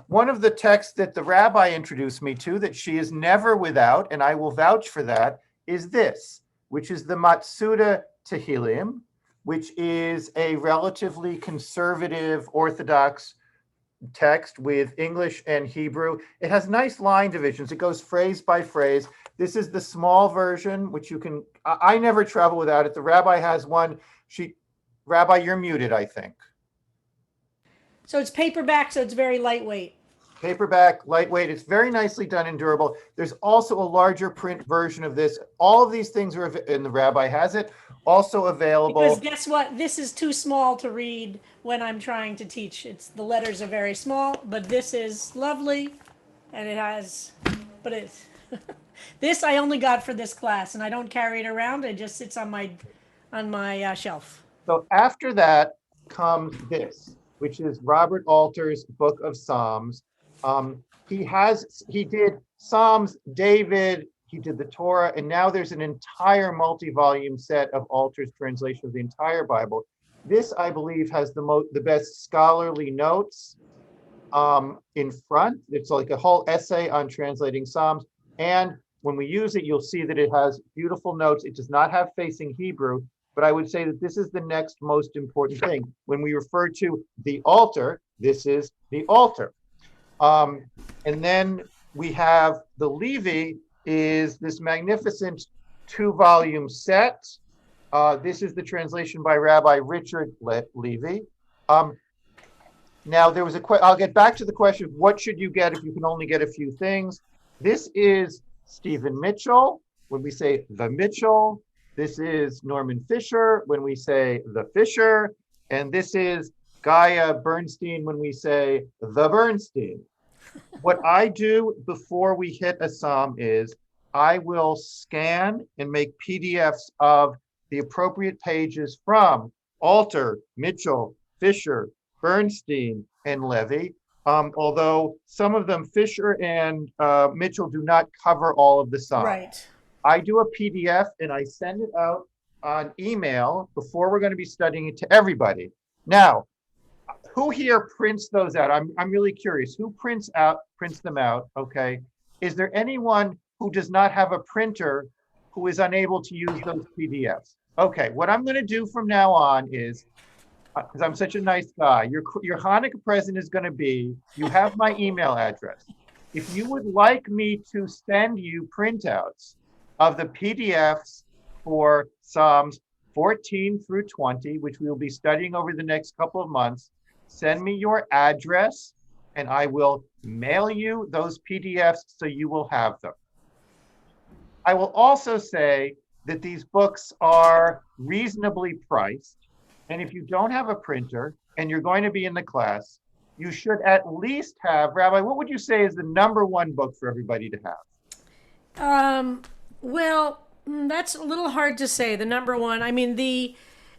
One of the texts that the rabbi introduced me to that she is never without, and I will vouch for that, is this, which is the Matsuda Tehillim, which is a relatively conservative Orthodox text with English and Hebrew. It has nice line divisions. It goes phrase by phrase. This is the small version, which you can, I never travel without it. The rabbi has one. Rabbi, you're muted, I think. So it's paperback, so it's very lightweight. Paperback, lightweight. It's very nicely done and durable. There's also a larger print version of this. All of these things are, and the rabbi has it, also available. Because guess what? This is too small to read when I'm trying to teach. The letters are very small, but this is lovely, and it has, but it's, this I only got for this class, and I don't carry it around. It just sits on my shelf. So after that comes this, which is Robert Alter's Book of Psalms. He did Psalms, David, he did the Torah, and now there's an entire multi-volume set of Alter's translation of the entire Bible. This, I believe, has the best scholarly notes in front. It's like a whole essay on translating Psalms. And when we use it, you'll see that it has beautiful notes. It does not have facing Hebrew, but I would say that this is the next most important thing. When we refer to the altar, this is the altar. And then we have the Levi is this magnificent 2-volume set. This is the translation by Rabbi Richard Levy. Now there was I'll get back to the question of what should you get if you can only get a few things. This is Stephen Mitchell, when we say the Mitchell. This is Norman Fisher, when we say the Fisher. And this is Gaia Bernstein, when we say the Bernstein. What I do before we hit a psalm is I will scan and make PDFs of the appropriate pages from Alter, Mitchell, Fisher, Bernstein, and Levy. Although some of them, Fisher and Mitchell, do not cover all of the psalms. Right. I do a PDF and I send it out on email before we're going to be studying it to everybody. Now, who here prints those out? I'm really curious. Who prints them out? Okay. Is there anyone who does not have a printer who is unable to use those PDFs? Okay. What I'm going to do from now on is, because I'm such a nice guy, your Hanukkah present is going to be, you have my email address. If you would like me to send you printouts of the PDFs for Psalms 14 through 20, which we will be studying over the next couple of months, send me your address and I will mail you those PDFs so you will have them. I will also say that these books are reasonably priced. And if you don't have a printer and you're going to be in the class, you should at least have, Rabbi, what would you say is the #1 book for everybody to have? Well, that's a little hard to say, the #1. I mean,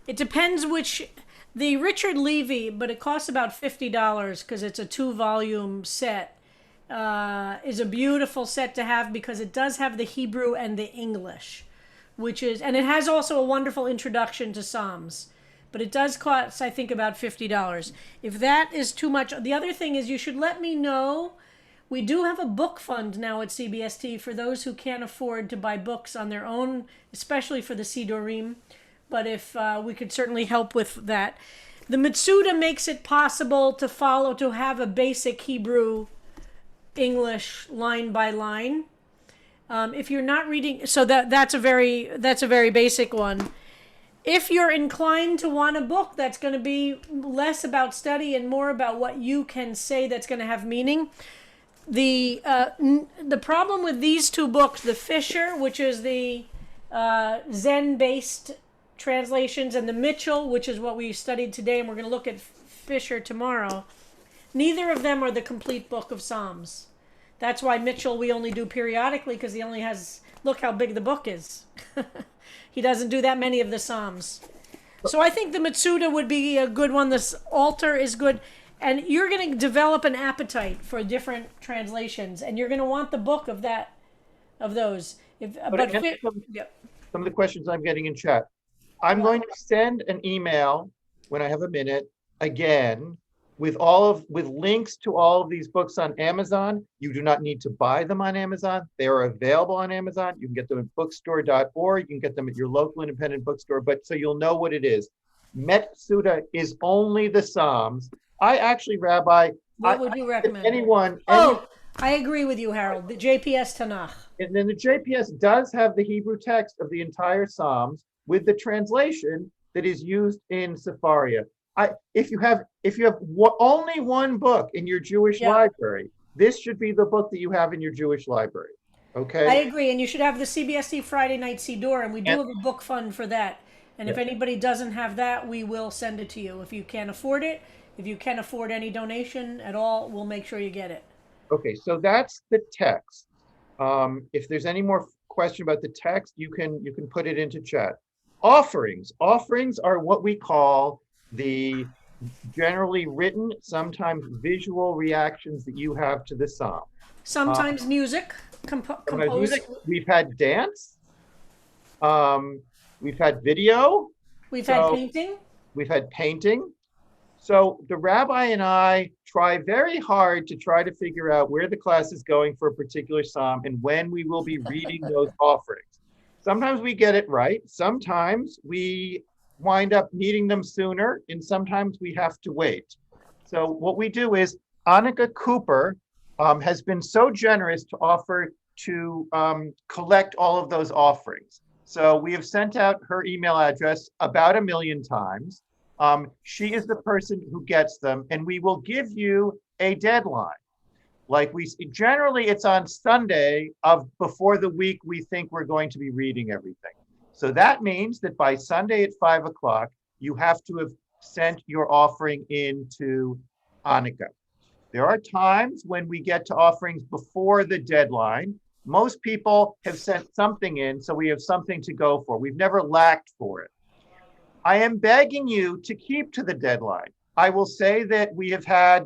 it depends which, the Richard Levy, but it costs about $50 because it's a 2-volume set, is a beautiful set to have because it does have the Hebrew and the English, and it has also a wonderful introduction to Psalms. But it does cost, I think, about $50. If that is too much, the other thing is you should let me know. We do have a book fund now at CBST for those who can't afford to buy books on their own, especially for the Sidurim. But if we could certainly help with that. The Mitsuda makes it possible to have a basic Hebrew English line by line. If you're not reading, so that's a very basic one. If you're inclined to want a book that's going to be less about study and more about what you can say that's going to have meaning, the problem with these two books, the Fisher, which is the Zen-based translations, and the Mitchell, which is what we studied today, and we're going to look at Fisher tomorrow, neither of them are the complete book of Psalms. That's why Mitchell we only do periodically, because he only has look how big the book is. He doesn't do that many of the Psalms. So I think the Mitsuda would be a good one. This altar is good. And you're going to develop an appetite for different translations, and you're going to want the book of those. Some of the questions I'm getting in chat. I'm going to send an email when I have a minute again with links to all of these books on Amazon. You do not need to buy them on Amazon. They are available on Amazon. You can get them at bookstore.org. You can get them at your local independent bookstore, but so you'll know what it is. Metsuda is only the Psalms. I actually, Rabbi, what would you recommend? I agree with you, Harold. The JPS Tanakh. And then the JPS does have the Hebrew text of the entire Psalms with the translation that is used in Sefaria. If you have only one book in your Jewish library, this should be the book that you have in your Jewish library. Okay. I agree, and you should have the CBSD Friday Night Siddur, and we do have a book fund for that. And if anybody doesn't have that, we will send it to you. If you can't afford it, if you can't afford any donation at all, we'll make sure you get it. Okay, so that's the text. If there's any more question about the text, you can put it into chat. Offerings are what we call the generally written, sometimes visual reactions that you have to the psalm. Sometimes music, composed. We've had dance. We've had video. We've had painting. We've had painting. So the rabbi and I try very hard to try to figure out where the class is going for a particular psalm and when we will be reading those offerings. Sometimes we get it right. Sometimes we wind up needing them sooner, and sometimes we have to wait. So what we do is Annika Cooper has been so generous to offer to collect all of those offerings. So we have sent out her email address about 1 million times. She is the person who gets them, and we will give you a deadline. Like generally it's on Sunday before the week we think we're going to be reading everything. So that means that by Sunday at 5 o'clock, you have to have sent your offering in to Annika. There are times when we get to offerings before the deadline. Most people have sent something in, so we have something to go for. We've never lacked for it. I am begging you to keep to the deadline. I will say that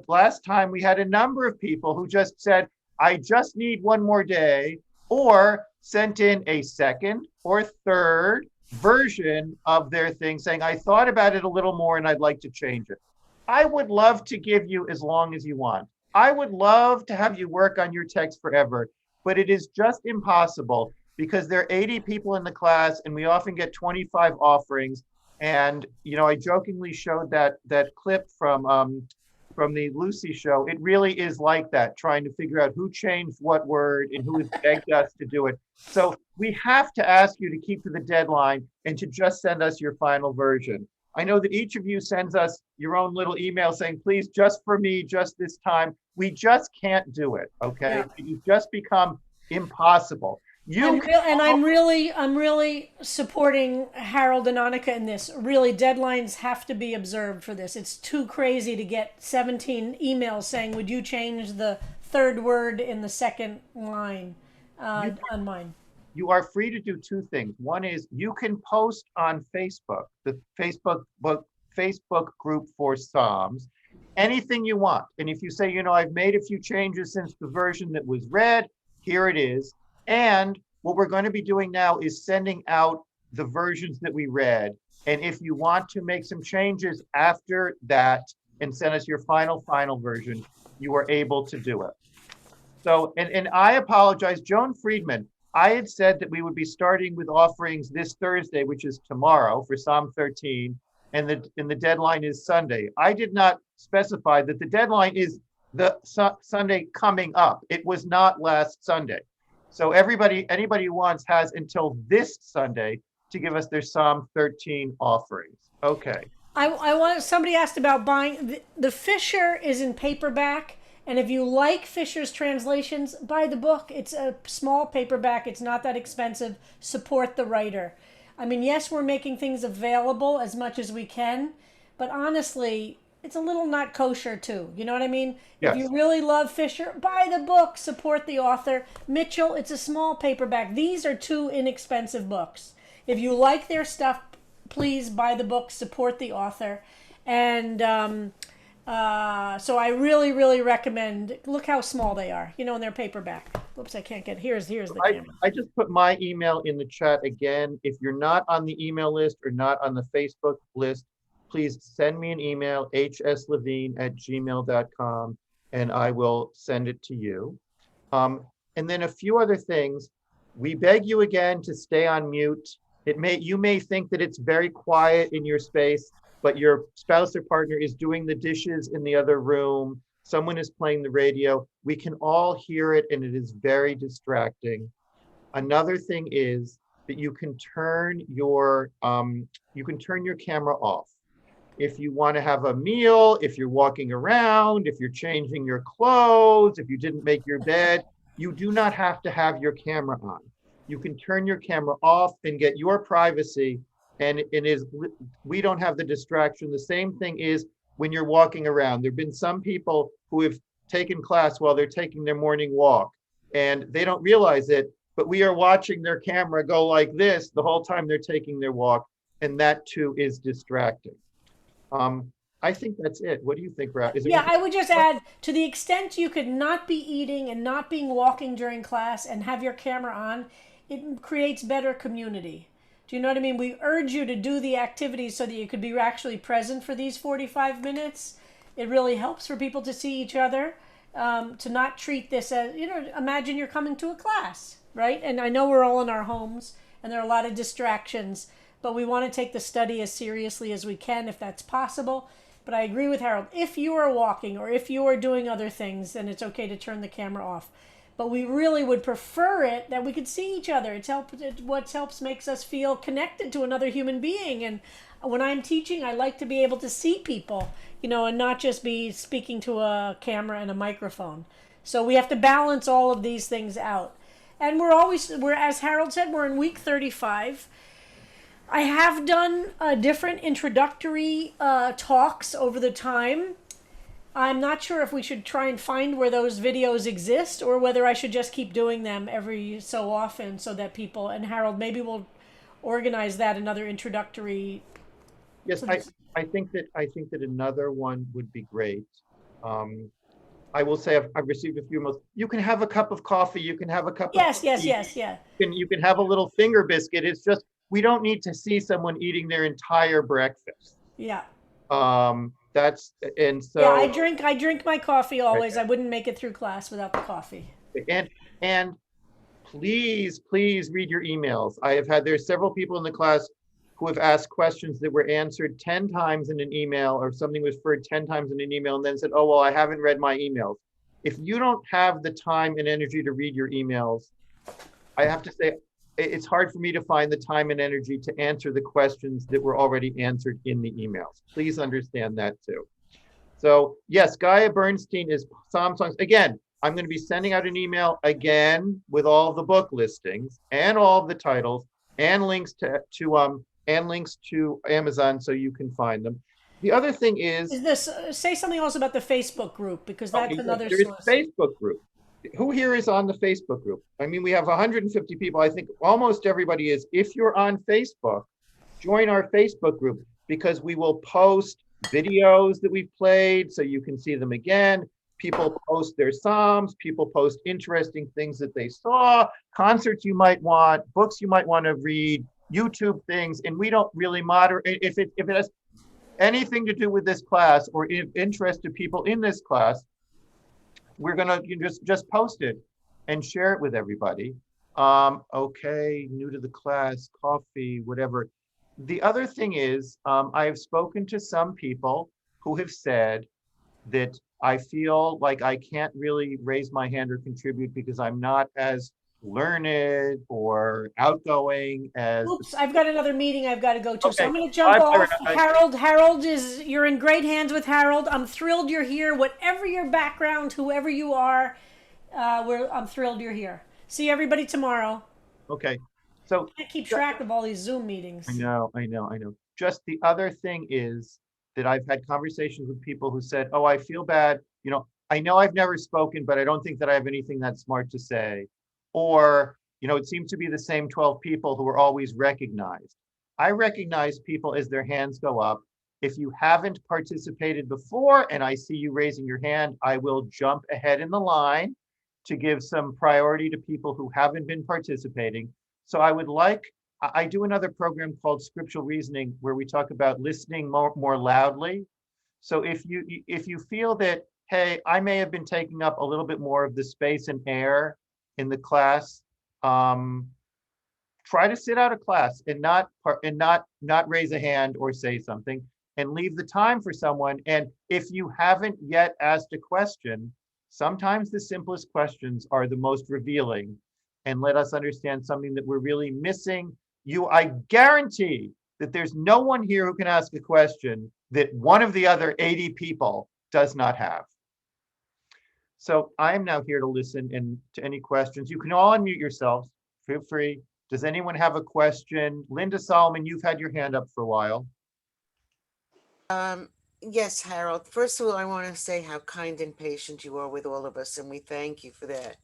last time we had a number of people who just said, I just need one more day, or sent in a second or third version of their thing saying, I thought about it a little more and I'd like to change it. I would love to give you as long as you want. I would love to have you work on your text forever, but it is just impossible because there are 80 people in the class and we often get 25 offerings. And, I jokingly showed that clip from the Lucy show. It really is like that, trying to figure out who changed what word and who has begged us to do it. So we have to ask you to keep to the deadline and to just send us your final version. I know that each of you sends us your own little email saying, please, just for me, just this time. We just can't do it, okay? Yeah. It's just become impossible. I'm really supporting Harold and Annika in this. Really, deadlines have to be observed for this. It's too crazy to get 17 emails saying, would you change the third word in the second line on mine? You are free to do two things. One is you can post on Facebook, the Facebook group for Psalms, anything you want. And if you say, I've made a few changes since the version that was read, here it is. And what we're going to be doing now is sending out the versions that we read. And if you want to make some changes after that and send us your final version, you are able to do it. So, and I apologize, Joan Friedman, I had said that we would be starting with offerings this Thursday, which is tomorrow for Psalm 13, and the deadline is Sunday. I did not specify that the deadline is the Sunday coming up. It was not last Sunday. So anybody who wants has until this Sunday to give us their Psalm 13 offerings. Okay. Somebody asked about buying, the Fisher is in paperback. And if you like Fisher's translations, buy the book. It's a small paperback. It's not that expensive. Support the writer. I mean, yes, we're making things available as much as we can. But honestly, it's a little not kosher too. You know what I mean? If Yes. you really love Fisher, buy the book, support the author. Mitchell, it's a small paperback. These are two inexpensive books. If you like their stuff, please buy the book, support the author. And so I really, really recommend, look how small they are, you know, in their paperback. Oops, I can't get, here's the camera. I just put my email in the chat again. If you're not on the email list or not on the Facebook list, please send me an email, hslevine@gmail.com, and I will send it to you. And then a few other things. We beg you again to stay on mute. You may think that it's very quiet in your space, but your spouse or partner is doing the dishes in the other room. Someone is playing the radio. We can all hear it, and it is very distracting. Another thing is that you can turn your camera off. If you want to have a meal, if you're walking around, if you're changing your clothes, if you didn't make your bed, you do not have to have your camera on. You can turn your camera off and get your privacy, and we don't have the distraction. The same thing is when you're walking around. There have been some people who have taken class while they're taking their morning walk, and they don't realize it, but we are watching their camera go like this the whole time they're taking their walk, and that too is distracting. I think that's it. What do you think, Rabbi? Yeah, I would just add, to the extent you could not be eating and not being walking during class and have your camera on, it creates better community. Do you know what I mean? We urge you to do the activities so that you could be actually present for these 45 minutes. It really helps for people to see each other, to not treat this as, you know, imagine you're coming to a class, right? And I know we're all in our homes and there are a lot of distractions, but we want to take the study as seriously as we can if that's possible. But I agree with Harold. If you are walking or if you are doing other things, then it's okay to turn the camera off. But we really would prefer it that we could see each other. What helps makes us feel connected to another human being. And when I'm teaching, I like to be able to see people, you know, and not just be speaking to a camera and a microphone. So we have to balance all of these things out. And we're as Harold said, we're in week 35. I have done different introductory talks over the time. I'm not sure if we should try and find where those videos exist or whether I should just keep doing them every so often so that people, and Harold, maybe we'll organize that, another introductory. Yes, I think that another one would be great. I will say I've received a few emails. You can have a cup of coffee. You can have a cup of tea. Yes. You can have a little finger biscuit. It's just, we don't need to see someone eating their entire breakfast. Yeah. So I drink my coffee always. I wouldn't make it through class without the coffee. And please read your emails. There's several people in the class who have asked questions that were answered 10 times in an email, or something was referred 10 times in an email, and then said, oh, well, I haven't read my emails. If you don't have the time and energy to read your emails, I have to say, it's hard for me to find the time and energy to answer the questions that were already answered in the emails. Please understand that too. So yes, Gaia Bernstein is Psalm Songs. Again, I'm going to be sending out an email again with all of the book listings and all of the titles and links to Amazon so you can find them. The other thing is this, say something else about the Facebook group, because that's another there is source. a Facebook group. Who here is on the Facebook group? I mean, we have 150 people. I think almost everybody is. If you're on Facebook, join our Facebook group, because we will post videos that we've played so you can see them again. People post their Psalms. People post interesting things that they saw, concerts you might want, books you might want to read, YouTube things. And we don't really moderate. If it has anything to do with this class or interest to people in this class, we're gonna just post it and share it with everybody. Okay, new to the class, coffee, whatever. The other thing is, I have spoken to some people who have said that I feel like I can't really raise my hand or contribute because I'm not as learned or outgoing as. Oops, I've got another meeting I've got to go to, Okay. so I'm going to jump off. Byron, Harold you're in great hands with Harold. I'm thrilled you're here. Whatever your background, whoever you are, I'm thrilled you're here. See everybody tomorrow. Okay, so I can't keep track of all these Zoom meetings. I know. Just the other thing is that I've had conversations with people who said, oh, I feel bad. I know I've never spoken, but I don't think that I have anything that smart to say. Or, it seemed to be the same 12 people who were always recognized. I recognize people as their hands go up. If you haven't participated before and I see you raising your hand, I will jump ahead in the line to give some priority to people who haven't been participating. So I do another program called Scriptural Reasoning where we talk about listening more loudly. So if you feel that, hey, I may have been taking up a little bit more of the space and air in the class, try to sit out of class and not raise a hand or say something, and leave the time for someone. And if you haven't yet asked a question, sometimes the simplest questions are the most revealing and let us understand something that we're really missing. I guarantee that there's no one here who can ask a question that one of the other 80 people does not have. So I am now here to listen to any questions. You can all unmute yourselves. Feel free. Does anyone have a question? Linda Solomon, you've had your hand up for a while. Yes, Harold. First of all, I want to say how kind and patient you are with all of us, and we thank you for that.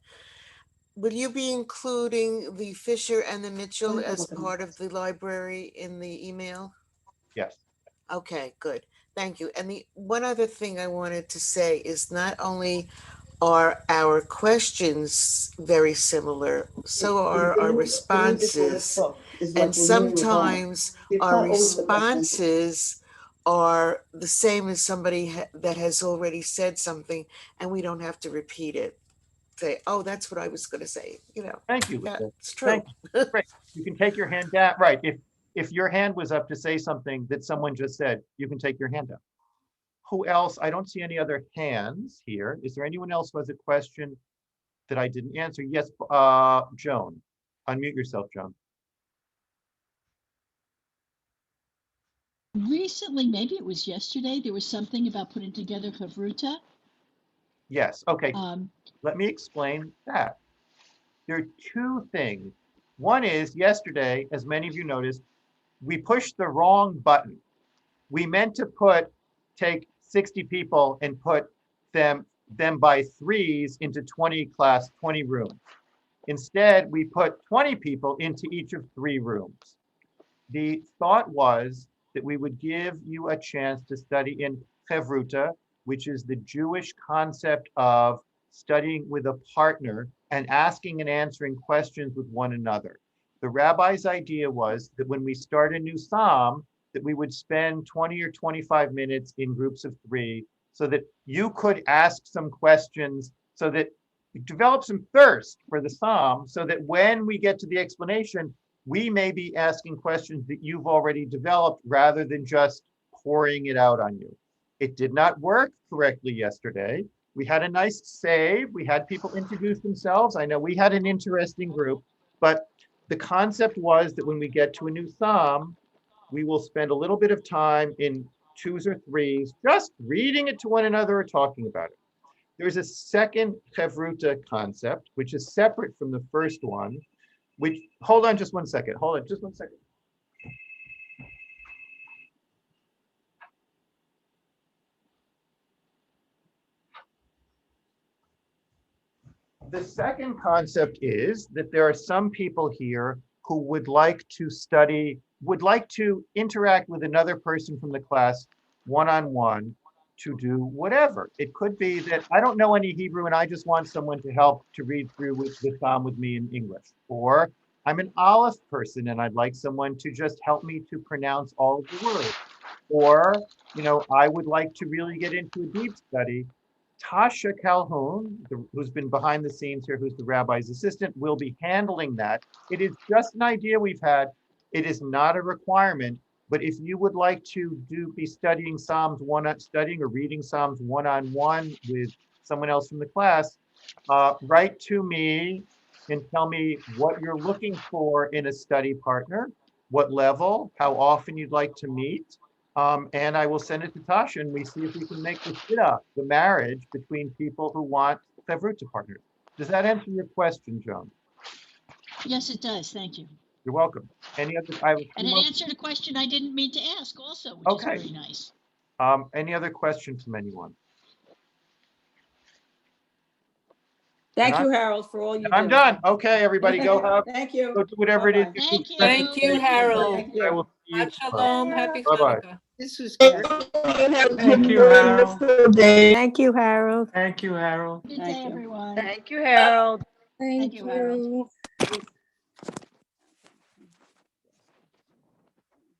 Will you be including the Fisher and the Mitchell as part of the library in the email? Yes. Okay, good. Thank you. And the one other thing I wanted to say is not only are our questions very similar, so are our responses. And sometimes our responses are the same as somebody that has already said something, and we don't have to repeat it. Say, oh, that's what I was going to say. Thank you, Linda. It's true. Thank you. Great. You can take your hand down. Right. If your hand was up to say something that someone just said, you can take your hand down. Who else? I don't see any other hands here. Is there anyone else who has a question that I didn't answer? Yes, Joan. Unmute yourself, Joan. Recently, maybe it was yesterday, there was something about putting together Chavruta. Yes, okay. Let me explain that. There are two things. One is yesterday, as many of you noticed, we pushed the wrong button. We meant to take 60 people and put them by threes into 20 rooms. Instead, we put 20 people into each of 3 rooms. The thought was that we would give you a chance to study in Chavruta, which is the Jewish concept of studying with a partner and asking and answering questions with one another. The rabbi's idea was that when we start a new psalm, that we would spend 20 or 25 minutes in groups of 3 so that you could ask some questions, so that you develop some thirst for the psalm, so that when we get to the explanation, we may be asking questions that you've already developed rather than just pouring it out on you. It did not work correctly yesterday. We had a nice save. We had people introduce themselves. I know we had an interesting group, but the concept was that when we get to a new psalm, we will spend a little bit of time in 2s or 3s, just reading it to one another or talking about it. There's a second Chavruta concept, which is separate from the first one, which, hold on just one second. Hold on just one second. The second concept is that there are some people here who would like to interact with another person from the class one-on-one to do whatever. It could be that I don't know any Hebrew and I just want someone to help to read through the psalm with me in English. Or I'm an Aleph person and I'd like someone to just help me to pronounce all of the words. Or, I would like to really get into a deep study. Tasha Calhoun, who's been behind the scenes here, who's the rabbi's assistant, will be handling that. It is just an idea we've had. It is not a requirement, but if you would like to be studying Psalms studying or reading Psalms one-on-one with someone else from the class, write to me and tell me what you're looking for in a study partner, what level, how often you'd like to meet. And I will send it to Tasha and we see if we can make the marriage between people who want Chavruta partners. Does that answer your question, Joan? Yes, it does. Thank you. You're welcome. Any other? And it answered a question I didn't mean to ask also, which is very nice. Any other questions from anyone? Thank And you, Harold, for all you do. I'm done. Okay, everybody, go have, Thank you. go do whatever it is. Bye-bye. you do. Thank you, Harold. Thank you. I will see you tomorrow. Shalom. Happy Bye-bye. Hanukkah. This was Thank you, Harold. Thank you, Harold. Thank you, Harold. Good Thank day, you. everyone. Thank you, Harold. Thank you, Harold. you.